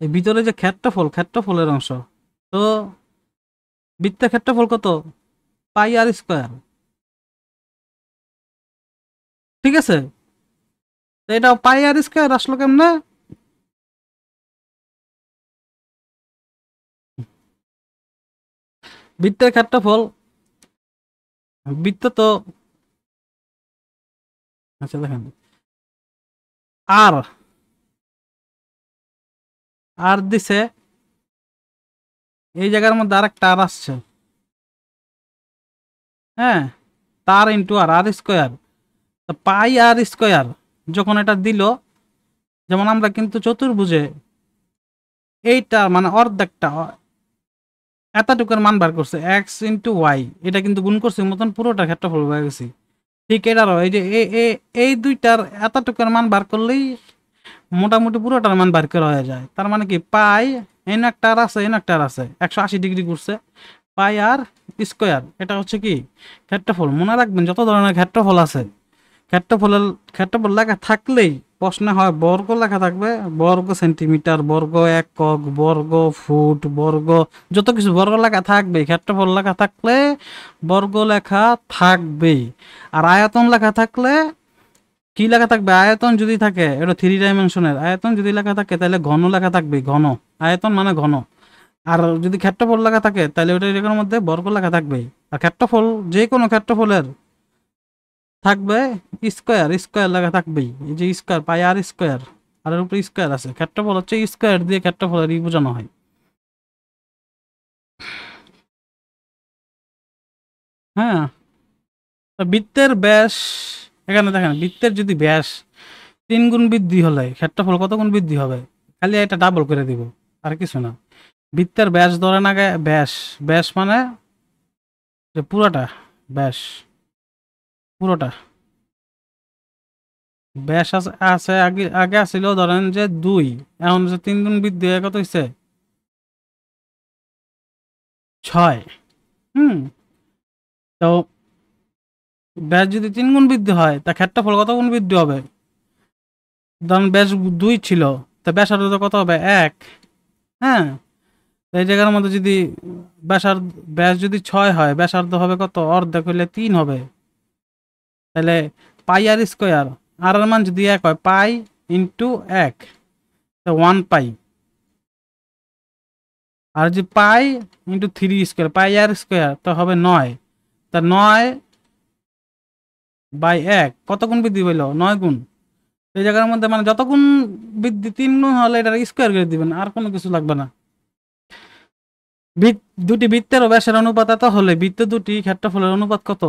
এই ভিতরে যে ক্ষেত্রফল, ক্ষেত্রফলের অংশ। তো বৃত্তের ক্ষেত্রফল কত, পাই আর স্কোয়ার। ঠিক আছে, তো এটা পাই আর স্কোয়ার আসলো কেমনে, বৃত্তের ক্ষেত্রফল, বৃত্ত তো, আচ্ছা দেখেন, আর আর দিছে, এই জায়গার মধ্যে আরেকটা আর আসছে, হ্যাঁ, তার ইন্টু আর, আর স্কোয়ার, পাই আর স্কোয়ার যখন এটা দিল, যেমন আমরা কিন্তু চতুর্ভুজে এইটা মানে অর্ধেকটা এতটুকুর মান বার করছে, এক্স ইন্টু ওয়াই, এটা কিন্তু গুণ করছে মতন পুরোটা ক্ষেত্রফল হয়ে গেছি। ঠিক এটারও এই যে এই দুইটার এতটুকুর মান বার করলেই মোটামুটি পুরোটার মান বার করা হয়ে যায়। তার মানে কি, পাই এন একটা আর আছে, এন একটা আর আছে, 180° ঘুরছে, পাই আর স্কোয়ার, এটা হচ্ছে কি ক্ষেত্রফল। মনে রাখবেন যত ধরনের ক্ষেত্রফল আছে, ক্ষেত্রফলের ক্ষেত্রফল লেখা থাকলেই প্রশ্নে হয় বর্গ লেখা থাকবে, বর্গ সেন্টিমিটার, বর্গ একক, বর্গ ফুট, বর্গ, যত কিছু বর্গ লেখা থাকবে, ক্ষেত্রফল লেখা থাকলে বর্গ লেখা থাকবেই। আর আয়তন লেখা থাকলে কি লেখা থাকবে, আয়তন যদি থাকে, এটা 3 ডাইমেনশনের আয়তন যদি লেখা থাকে তাহলে ঘন লেখা থাকবে, ঘন, আয়তন মানে ঘন। আর যদি ক্ষেত্রফল লেখা থাকে তাহলে ওটা এটার মধ্যে বর্গ লেখা থাকবেই। আর ক্ষেত্রফল যে কোনো ক্ষেত্রফলের থাকবে স্কোয়ার, স্কোয়ার লেখা থাকবেই, এই যে স্কোয়ার, পাই আর স্কোয়ার, আর এর উপরে স্কোয়ার আছে, ক্ষেত্রফল হচ্ছে স্কোয়ার দিয়ে ক্ষেত্রফলের বোঝানো হয়। হ্যাঁ, তো বৃত্তের ব্যাস এখানে দেখেন, বৃত্তের যদি ব্যাস 3 গুণ বৃদ্ধি হলে ক্ষেত্রফল কত গুণ বৃদ্ধি হবে? খালি এটা ডাবল করে দিব, আর কিছু না। বৃত্তের ব্যাস ধরেন আগে, ব্যাস ব্যাস মানে যে পুরোটা ব্যাস, পুরোটা ব্যাস আছে আছে আগে আগে আসছিল ধরেন যে 2, এখন যে 3 গুণ বৃদ্ধি হয়ে কত হয়েছে? 6। হুম, তো ব্যাস যদি 3 গুণ বৃদ্ধি হয় তা ক্ষেত্রফল কত গুণ বৃদ্ধি হবে? ধরেন ব্যাস 2 ছিল, তা ব্যাসার্ধ কত হবে? 1। হ্যাঁ, তো এই জায়গার মধ্যে যদি ব্যাসার্ধ ব্যাস যদি 6 হয়, ব্যাসার্ধ হবে কত? অর্ধেক হইলে 3 হবে। তাহলে পাই আর স্কোয়ার, আর এর মান যদি 1 হয়, পাই ইন্টু 1, তো 1 পাই। আর যদি পাই ইন্টু 3 স্কোয়ার, পাই আর স্কোয়ার, তো হবে 9। তা 9/1 কত গুণ বৃদ্ধি পেল? 9 গুণ। এই জায়গার মধ্যে মানে যত গুণ বৃদ্ধি 3 গুণ হলে এটা স্কোয়ার করে দিবেন, আর কোনো কিছু লাগবে না। দুটি বৃত্তের ব্যাসের অনুপাত এত হলে বৃত্ত দুটি ক্ষেত্রফলের অনুপাত কত?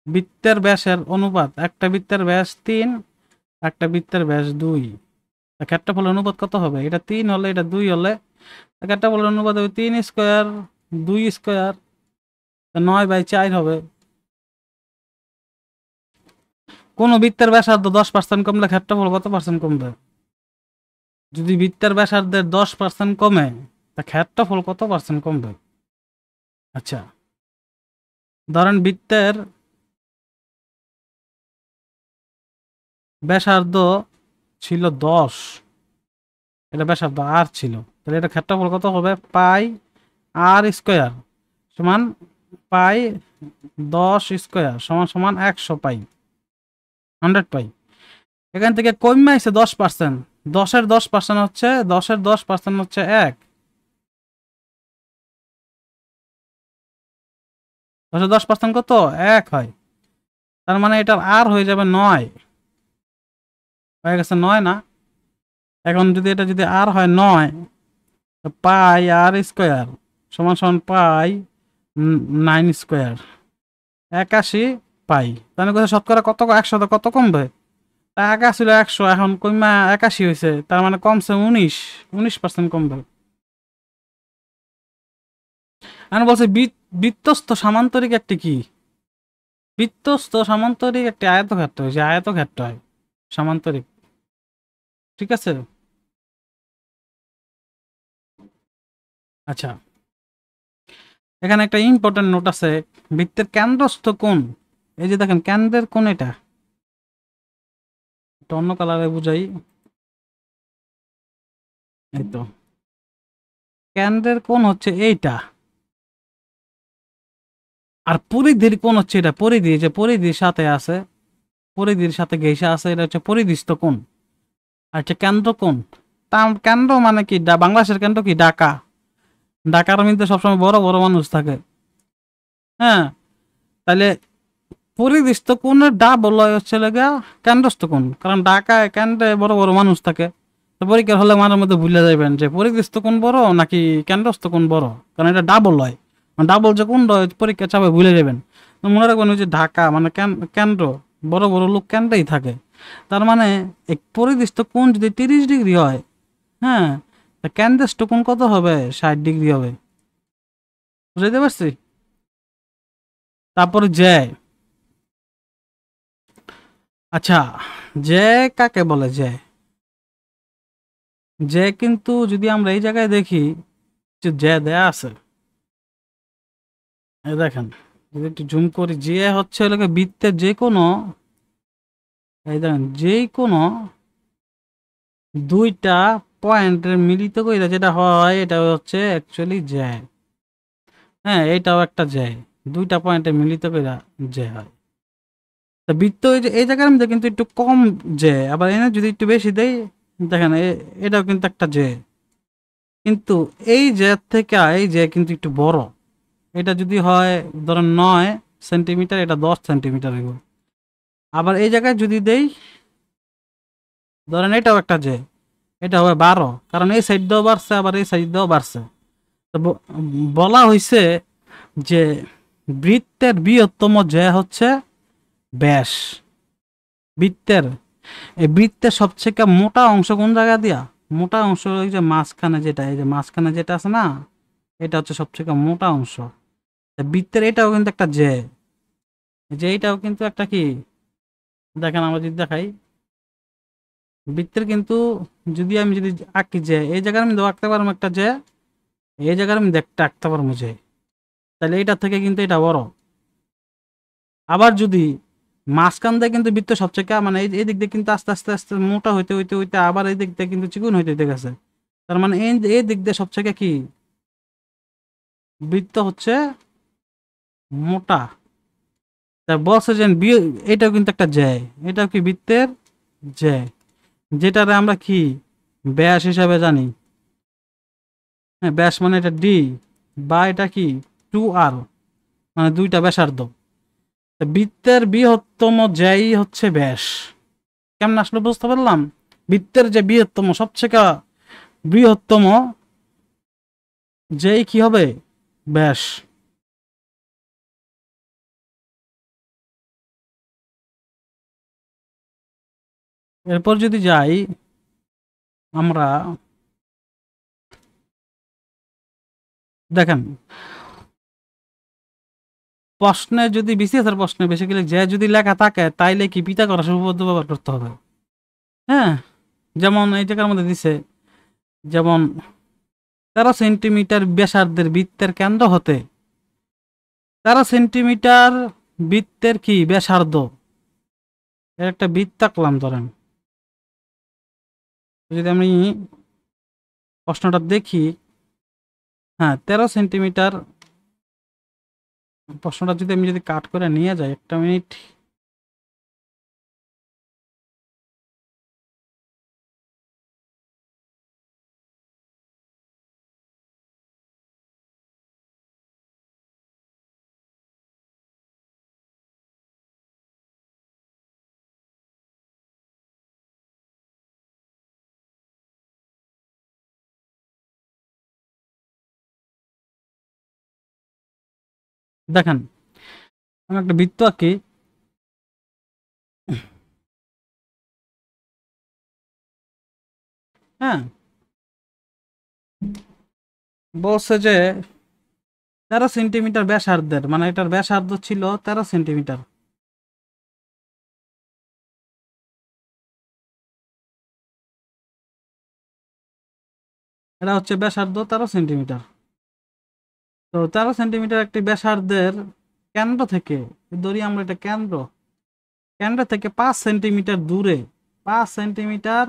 বৃত্তের ব্যাসের অনুপাত, একটা বৃত্তের ব্যাস 3, একটা বৃত্তের ব্যাস 2, ক্ষেত্রফলের অনুপাত কত হবে? এটা 3 হলে এটা 2 হলে ক্ষেত্রফলের অনুপাত হবে 3 স্কোয়ার 2 স্কোয়ার, 9/4 হবে। কোন বৃত্তের ব্যাসার্ধ 10% কমলে ক্ষেত্রফল কত পার্সেন্ট কমবে? যদি বৃত্তের ব্যাসার্ধের 10% কমে তা ক্ষেত্রফল কত পার্সেন্ট কমবে? আচ্ছা, ধরেন বৃত্তের ব্যাসার্ধ ছিল 10, এটা ব্যাসার্ধ আর ছিল, তাহলে এটা ক্ষেত্রফল কত হবে? পাই আর স্কোয়ার সমান পাই 10 স্কোয়ার সমান সমান 100 পাই, 100 পাই। এখান থেকে কমে আসছে 10%, 10% হচ্ছে 10% হচ্ছে 1, 10% কত? 1 হয়। তার মানে এটার আর হয়ে যাবে 9, হয়ে গেছে 9 না? এখন যদি এটা যদি আর হয় 9, পাই আর স্কোয়ার সমান সমান পাই 9 স্কোয়ার, 81 পাই। তাহলে কথা শতকরা কত? 100 কত কমবে? আগে ছিল 100, এখন কমা 81 হয়েছে, তার মানে কমছে 19% কমবে। আমি বলছি বৃত্তস্থ সামান্তরিক একটি কি? বৃত্তস্থ সামান্তরিক একটি আয়তক্ষেত্র, যে আয়তক্ষেত্র হয় সামান্তরিক। ঠিক আছে, আচ্ছা, এখানে একটা ইম্পর্টেন্ট নোট আছে। বৃত্তের কেন্দ্রস্থ কোণ, এই যে দেখেন কেন্দ্রের কোণ, এটা অন্য কালারে বুঝাই। এই তো কেন্দ্রের কোণ হচ্ছে এইটা, আর পরিধির কোণ হচ্ছে এটা। পরিধি, যে পরিধির সাথে আছে, পরিধির সাথে ঘেঁষে আছে, এটা হচ্ছে পরিধিস্থ কোণ। আর হচ্ছে কেন্দ্র কোণ, কেন্দ্র মানে কি? বাংলাদেশের কেন্দ্র কি? ঢাকা। ঢাকার মধ্যে সবসময় বড় বড় মানুষ থাকে। হ্যাঁ, তাহলে পরিদৃষ্ট কোণের ডাবল হচ্ছে লাগা কেন্দ্রস্থ কোণ, কারণ ঢাকায় কেন্দ্রে বড় বড় মানুষ থাকে। তো পরীক্ষার হলে মাঝে মধ্যে ভুলে যাবেন যে পরিদৃষ্ট কোণ বড় নাকি কেন্দ্রস্থ কোণ বড়, কারণ এটা ডাবল হয়। ডাবল যে কোণ পরীক্ষা চাপে ভুলে যাবেন। তো মনে রাখবেন ওই যে ঢাকা মানে কেন্দ্র, বড় বড় লোক কেন্দ্রেই থাকে। তার মানে এক পরিদৃষ্ট কোণ যদি 30 ডিগ্রি হয়, হ্যাঁ, কেন্দ্রস্থ কোণ কত হবে? 60 ডিগ্রি হবে। বুঝতে পারছি? তারপরে জ্যা, আচ্ছা, জ্যা কাকে বলে? জ্যা কিন্তু যদি আমরা এই জায়গায় দেখি যে জ্যা দেয়া আছে, এই দেখেন, যদি একটু জুম করি, জ্যা হচ্ছে এলাকা বৃত্তের যে কোনো, এই দেখেন, যে কোনো দুইটা পয়েন্টের মিলিত করে যেটা হয়, এটা হচ্ছে অ্যাকচুয়ালি জ্যা। হ্যাঁ, এটাও একটা জ্যা, দুইটা পয়েন্টে মিলিত করে জ্যা হয়। তা বৃত্ত এই জায়গার মধ্যে কিন্তু একটু কম জ্যা, আবার এনে যদি একটু বেশি দেই, দেখেন এটাও কিন্তু একটা জ্যা, কিন্তু এই জ্যা থেকে এই জ্যা কিন্তু একটু বড়। এটা যদি হয় ধরেন 9 সেন্টিমিটার, এটা 10 সেন্টিমিটার হইব। আবার এই জায়গায় যদি দেই, ধরেন এটাও একটা জ্যা, এটা হবে 12, কারণ এই সাইড দিয়েও বাড়ছে, আবার এই সাইড দিয়েও বাড়ছে। তো বলা হয়েছে যে বৃত্তের বৃহত্তম জ্যা হচ্ছে ব্যাস। বৃত্তের এই বৃত্তের সবথেকে মোটা অংশ কোন জায়গা দিয়া? মোটা অংশ ওই যে মাঝখানে যেটা, এই যে মাঝখানে যেটা আছে না, এটা হচ্ছে সবথেকে মোটা অংশ। বৃত্তের এটাও কিন্তু একটা জ্যা, যে এইটাও কিন্তু একটা কি, দেখেন আমরা যদি দেখাই বৃত্তের কিন্তু, যদি আমি যদি আঁকি যে এই জায়গার আমি আঁকতে পারবো একটা যে, এই জায়গার আমি দেখতে আঁকতে পারবো যে, তাহলে এইটা থেকে কিন্তু এটা বড়। আবার যদি মাঝখান দিয়ে কিন্তু বৃত্ত সবচেয়ে মানে এই দিক দিয়ে কিন্তু আস্তে আস্তে আস্তে মোটা হইতে হইতে হইতে আবার এই দিক দিয়ে কিন্তু চিকুন হইতে হইতে গেছে। তার মানে এই দিক দিয়ে সবচেয়ে কি বৃত্ত হচ্ছে মোটা। তা বলছে যে এটাও কিন্তু একটা জ্যায়, এটাও কি বৃত্তের জ্যায়, যেটারে আমরা কি ব্যাস হিসাবে জানি। হ্যাঁ, ব্যাস মানে এটা ডি, বা এটা কি 2r, মানে দুইটা ব্যাসার্ধ। বৃত্তের বৃহত্তম জ্যাই হচ্ছে ব্যাস। কেমন আসলে বুঝতে পারলাম? বৃত্তের যে বৃহত্তম সবচেয়ে বৃহত্তম যেই কি হবে ব্যাস। এরপর যদি যাই আমরা, দেখেন প্রশ্নে যদি বিসিএসের প্রশ্নে বেসিক্যালি যে যদি লেখা থাকে তাইলে কি পিথাগোরাস উপপাদ্য ব্যবহার করতে হবে। হ্যাঁ, যেমন এই জায়গার মধ্যে দিছে, যেমন 13 সেন্টিমিটার ব্যাসার্ধের বৃত্তের কেন্দ্র হতে 13 সেন্টিমিটার বৃত্তের কি ব্যাসার্ধ, এর একটা বৃত্ত আঁকলাম ধরেন। যদি আমি প্রশ্নটা দেখি, হ্যাঁ 13 সেন্টিমিটার, প্রশ্নটা যদি আমি যদি কাট করে নিয়ে যাই, একটা মিনিট। দেখেন আমি একটা বৃত্ত আঁকি। হ্যাঁ, বলছে যে 13 সেন্টিমিটার ব্যাসার্ধের, মানে এটার ব্যাসার্ধ ছিল 13 সেন্টিমিটার। এটা হচ্ছে ব্যাসার্ধ 13 সেন্টিমিটার। তো 13 সেন্টিমিটার একটি ব্যাসার্ধের কেন্দ্র থেকে, ধরি আমরা এটা কেন্দ্র, কেন্দ্র থেকে 5 সেন্টিমিটার দূরে, 5 সেন্টিমিটার,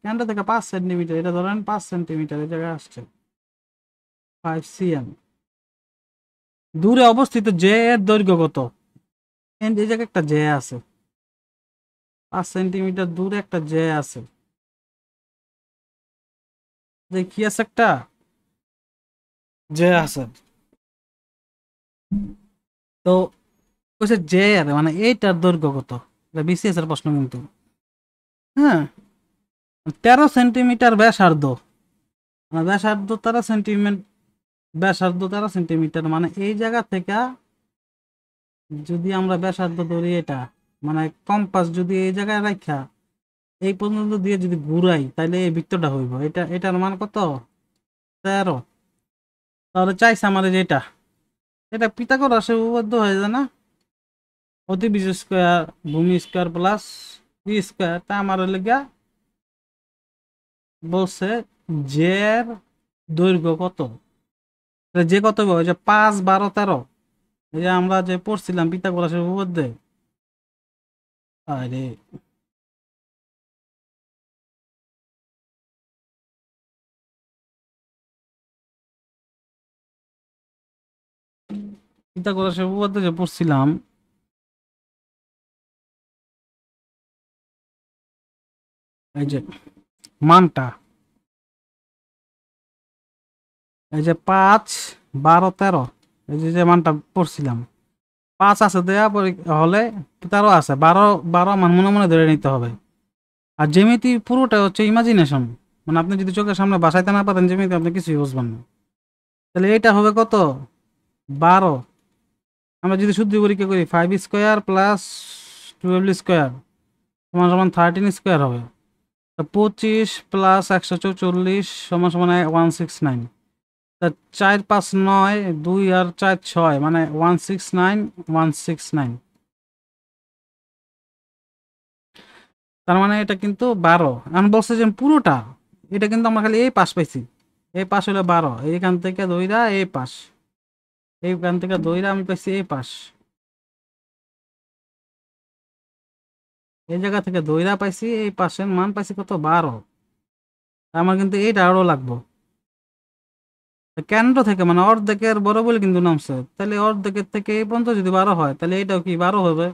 কেন্দ্র থেকে 5 সেন্টিমিটার, এটা ধরেন 5 সেন্টিমিটার, এই জায়গায় আসছে 5 cm দূরে অবস্থিত যে এর দৈর্ঘ্য কত? এই জায়গায় একটা যে আছে, 5 সেন্টিমিটার দূরে একটা যে আছে, যে কি আছে একটা যে আছে। তো কইছে যে আর মানে এইটার দৈর্ঘ্য কত, এটা বিসিএস এর প্রশ্ন কিন্তু। হ্যাঁ, 13 সেন্টিমিটার ব্যাসার্ধ, মানে ব্যাসার্ধ 13 সেন্টিমিটার, ব্যাসার্ধ 13 সেন্টিমিটার, মানে এই জায়গা থেকে যদি আমরা ব্যাসার্ধ ধরি এটা, মানে কম্পাস যদি এই জায়গায় রাখা এই পর্যন্ত দিয়ে যদি ঘুরাই, তাহলে এই বৃত্তটা হইব। এটার মান কত? 13। তাহলে চাইছে আমার যেটা, এটা পিথাগোরাসের উপপাদ্য হয়ে যায় না, অতি বীজ স্কোয়ার ভূমি স্কোয়ার প্লাস বি স্কোয়ার। তা আমার লেগা বলছে যে এর দৈর্ঘ্য কত, যে কত হবে? ওই যে 5, 12, 13, এই যে আমরা যে পড়ছিলাম পিথাগোরাসের উপপাদ্যে। আরে পিথাগোরাসের উপপাদ্য যে পড়ছিলাম, এই যে মানটা, এই যে 5, 12, 13, এই যে যে মানটা পড়ছিলাম, 5 আছে দেয়া হলে 13 আছে, 12 12 মান মনে মনে ধরে নিতে হবে। আর জ্যামিতি পুরোটা হচ্ছে ইমাজিনেশন, মানে আপনি যদি চোখের সামনে বাসাইতে না পারেন জ্যামিতি, আপনি কিছুই বুঝবেন না। তাহলে এটা হবে কত? 12। আমরা যদি শুদ্ধ পরীক্ষা করি 5 স্কোয়ার প্লাস 12 স্কোয়ার সমান সমান 13 স্কোয়ার হবে। 25 প্লাস 144 সমান সমান 169। তা 4 5 9 2 আর 4 6 মানে 169 169। তার মানে এটা কিন্তু 12। আমি বলছি যে পুরোটা, এটা কিন্তু আমরা খালি এই পাশ পাইছি। এই পাশ হলো 12, এইখান থেকে দইরা এই পাশ, এইখান থেকে দইরা আমি পাইছি এই পাশ, এই জায়গা থেকে দইরা পাইছি এই পাশের মান পাইছি কত 12। আমার কিন্তু এইটা আরো লাগবো। কেন্দ্র থেকে মানে অর্ধেকের বড় বলে কিন্তু নামছে, তাহলে অর্ধেকের থেকে এই পর্যন্ত যদি 12 হয় তাহলে এইটাও কি 12 হবে।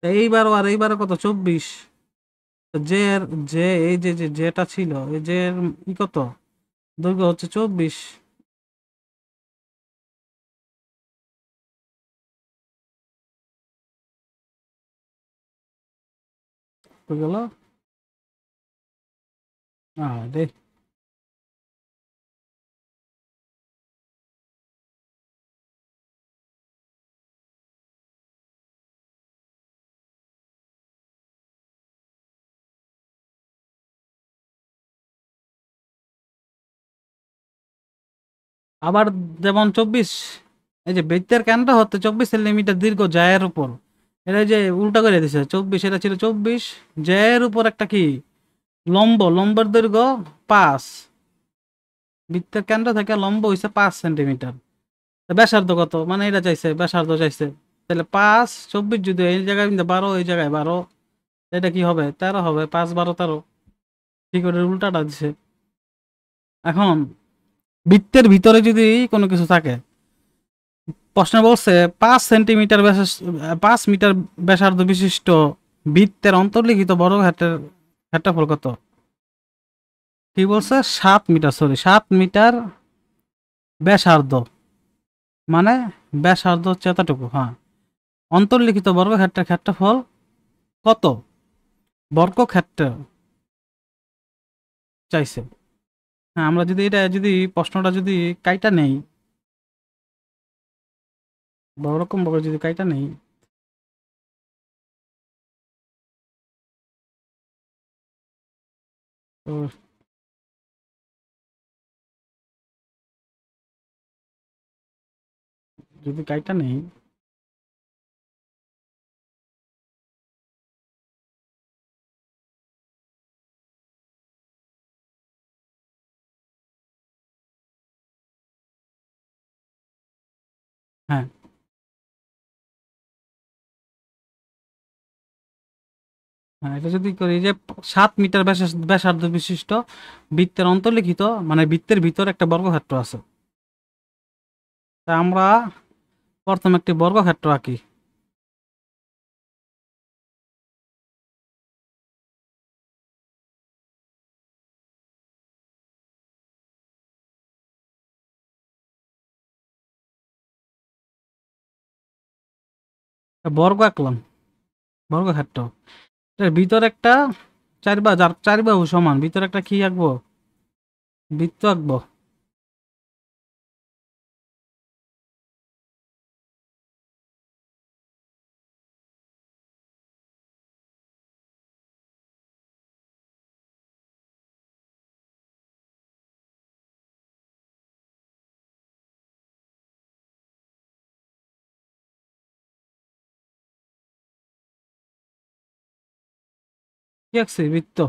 তা এই 12 আর এই 12 কত 24। তো যে যে এই যে যেটা ছিল এই যে ই কত দৈর্ঘ্য হচ্ছে 24। তো গেল রে। আবার যেমন 24, এই যে বৃত্তের কেন্দ্র হতে 24 সেন্টিমিটার দীর্ঘ জায়ের উপর, এটা যে উল্টা করে দিছে 24, এটা ছিল 24 জায়ের উপর একটা কি লম্ব, লম্বের দৈর্ঘ্য 5, বৃত্তের কেন্দ্র থেকে লম্ব হইছে 5 সেন্টিমিটার। ব্যাসার্ধ কত মানে এটা চাইছে, ব্যাসার্ধ চাইছে। তাহলে 5 24 যদি এই জায়গায় 12, এই জায়গায় 12, এটা কি হবে 13 হবে, 5 12 13। ঠিক ওটা উল্টাটা দিছে। এখন বৃত্তের ভিতরে যদি কোনো কিছু থাকে, প্রশ্ন বলছে 5 সেন্টিমিটার 5 মিটার ব্যাসার্ধ বিশিষ্ট বৃত্তের অন্তর্লিখিত বর্গক্ষেত্রের ক্ষেত্রফল কত। কি বলছে 7 মিটার, সরি 7 মিটার ব্যাসার্ধ, মানে ব্যাসার্ধ হচ্ছে এতটুকু। হ্যাঁ, অন্তর্লিখিত বর্গক্ষেত্রের ক্ষেত্রফল কত বর্গক্ষেত্র চাইছে। হ্যাঁ, আমরা যদি এটা যদি প্রশ্নটা যদি কাইটা নেই, বা ওরকম ভাবে যদি কাইটা নেই, তো যদি কাইটা নেই, হ্যাঁ হ্যাঁ এটা যদি করি যে 7 মিটার ব্যাসার্ধ বিশিষ্ট বৃত্তের অন্তর্লিখিত মানে বৃত্তের ভিতর একটা বর্গক্ষেত্র আছে। তা আমরা প্রথম একটি বর্গক্ষেত্র আঁকি। বর্গ আঁকলাম, বর্গক্ষেত্র। এটার ভিতর একটা চার বাহু সমান ভিতরে একটা কি আঁকবো, বৃত্ত আঁকবো। কি আঁকছি বৃত্ত।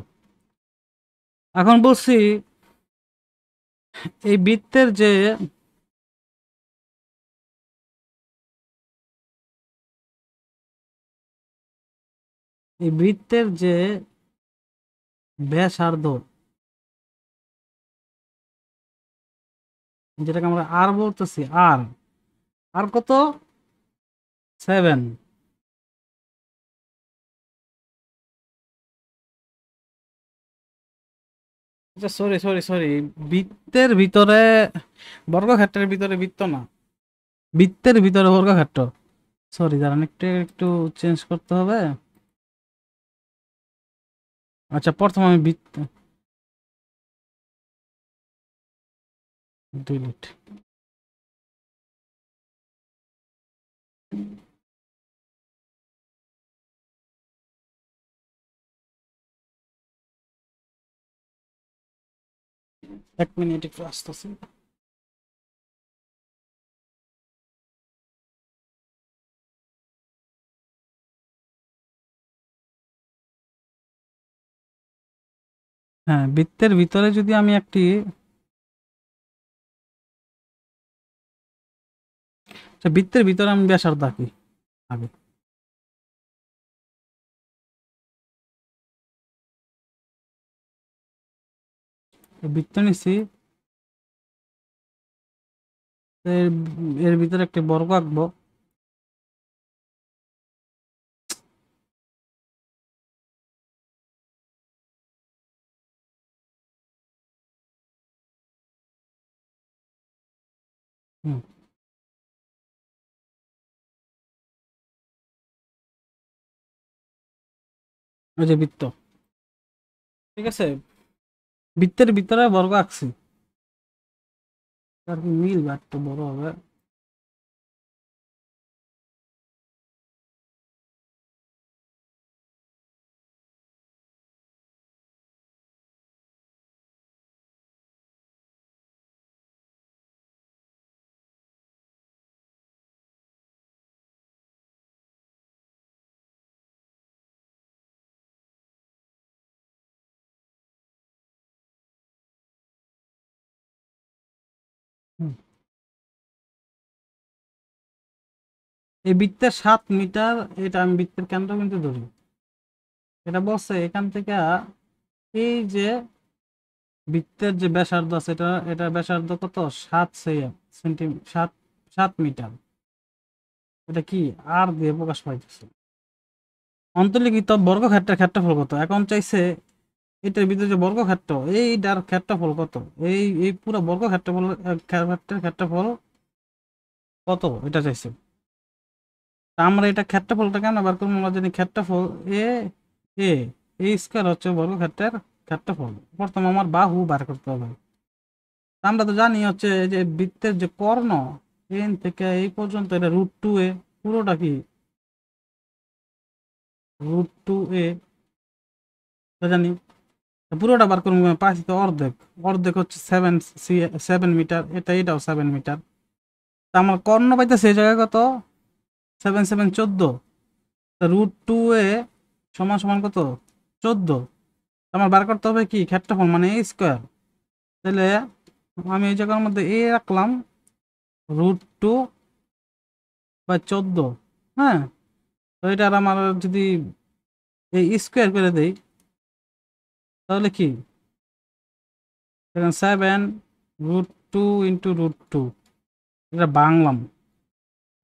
এখন বলছি এই বৃত্তের যে এই বৃত্তের যে ব্যাসার্ধ, যেটাকে আমরা আর বলতেছি, আর আর কত 7। আচ্ছা সরি সরি সরি, বৃত্তের ভিতরে বর্গক্ষেত্রের ভিতরে বৃত্ত না, বৃত্তের ভিতরে বর্গক্ষেত্র। সরি দাঁড়ান, একটু একটু চেঞ্জ করতে হবে। আচ্ছা প্রথম আমি বৃত্ত, 2 মিনিট। এক মিনিট একটু আসতেছি। হ্যাঁ, বৃত্তের ভিতরে যদি আমি একটি বৃত্তের ভিতরে আমি ব্যাসার্ধ আঁকি আগে। বৃত্ত নিছি, এর এর ভিতরে একটি বর্গ আঁকবো। হুম, ওই যে বৃত্ত, ঠিক আছে, বৃত্তের ভিতরে বর্গ আঁকছি। আর কি মিল বা একটু বড় হবে। হুম। এই বৃত্তের 7 মিটার, এটা আমি বৃত্তের কেন্দ্রবিন্দু ধরি। এটা বলছে এখান থেকে এই যে বৃত্তের যে ব্যাসার্ধ আছে, এটা ব্যাসার্ধ কত, 7 সেন্টিমিটার, 7 মিটার। এটা কি আর দিয়ে প্রকাশ পাইতেছে। অন্তর্লিখিত বর্গক্ষেত্রের ক্ষেত্রফল কত, এখন চাইছে এটার ভিতরে যে বর্গক্ষেত্র, এইটার ক্ষেত্রফল কত, এই পুরো ক্ষেত্রের ক্ষেত্রফল কত, এটা চাইছে। তা আমরা এটা ক্ষেত্রফলটা কেন বার করবো, আমরা জানি ক্ষেত্রফল এ এ এ স্কয়ার হচ্ছে বর্গক্ষেত্রের ক্ষেত্রফল। প্রথমে আমার বাহু বার করতে হবে। তা আমরা তো জানি হচ্ছে যে বৃত্তের যে কর্ণ, এন থেকে এই পর্যন্ত, এটা √2a, পুরোটা কি √2a, জানি। পুরোটা বার করবো, পাচ্ছি তো অর্ধেক। অর্ধেক হচ্ছে 7 মিটার, এটাও 7 মিটার। তা আমার কর্ণ পাইতেছে এই জায়গায় কত, 7 7 14। √2a সমান সমান কত, 14। আমার বার করতে হবে কি ক্ষেত্রফল, মানে এ স্কোয়ার। তাহলে আমি এই জায়গার মধ্যে এ রাখলাম, √2/14। হ্যাঁ, তো এটার আমার যদি এই স্কোয়ার করে দেই, তাহলে কি, 7 √2 × √2, এটা বাংলাম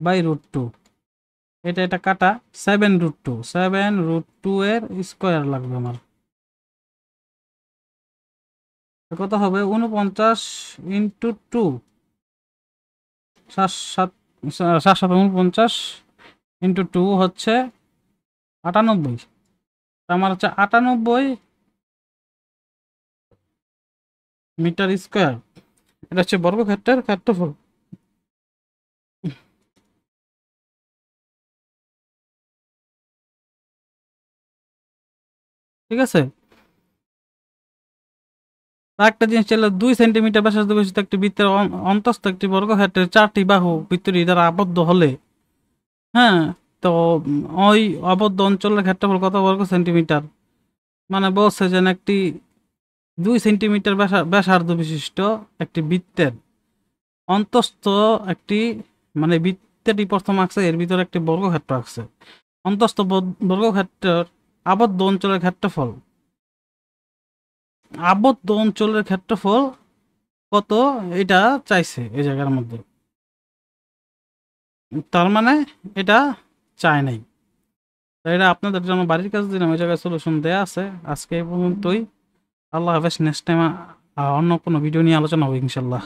/√2। এটা কাটা, 7 √2 এর স্কোয়ার লাগবে আমার। কত হবে, 49 × 2, 7 × 2 হচ্ছে 98। আমার হচ্ছে 98 মিটার স্কোয়ার। এটা হচ্ছে বর্গক্ষেত্রের ক্ষেত্রফল। ঠিক আছে। একটা জিনিস ছিল, 2 সেন্টিমিটার ব্যাসার্ধ বিশিষ্ট একটি বৃত্তের অন্তস্থ একটি বর্গক্ষেত্রের 4টি বাহু বৃত্তটি দ্বারা আবদ্ধ হলে, হ্যাঁ, তো ওই আবদ্ধ অঞ্চলের ক্ষেত্রফল কত বর্গ সেন্টিমিটার। মানে বলছে যে একটি 2 সেন্টিমিটার ব্যাসার্ধ বিশিষ্ট একটি বৃত্তের অন্তস্থ একটি, মানে বৃত্তটি প্রথম আঁকছে, এর ভিতরে একটি বর্গক্ষেত্র আঁকছে। অন্তস্থ বর্গক্ষেত্রের আবদ্ধ অঞ্চলের ক্ষেত্রফল, আবদ্ধ অঞ্চলের ক্ষেত্রফল কত, এটা চাইছে এই জায়গার মধ্যে। তার মানে এটা চায় নাই। এটা আপনাদের জন্য বাড়ির কাছে দিলাম, ওই জায়গায় সলিউশন দেয়া আছে। আজকে এই পর্যন্তই। আল্লাহ হাফেজ। নেক্সট টাইম অন্য কোনো ভিডিও নিয়ে আলোচনা হবে ইনশাল্লাহ।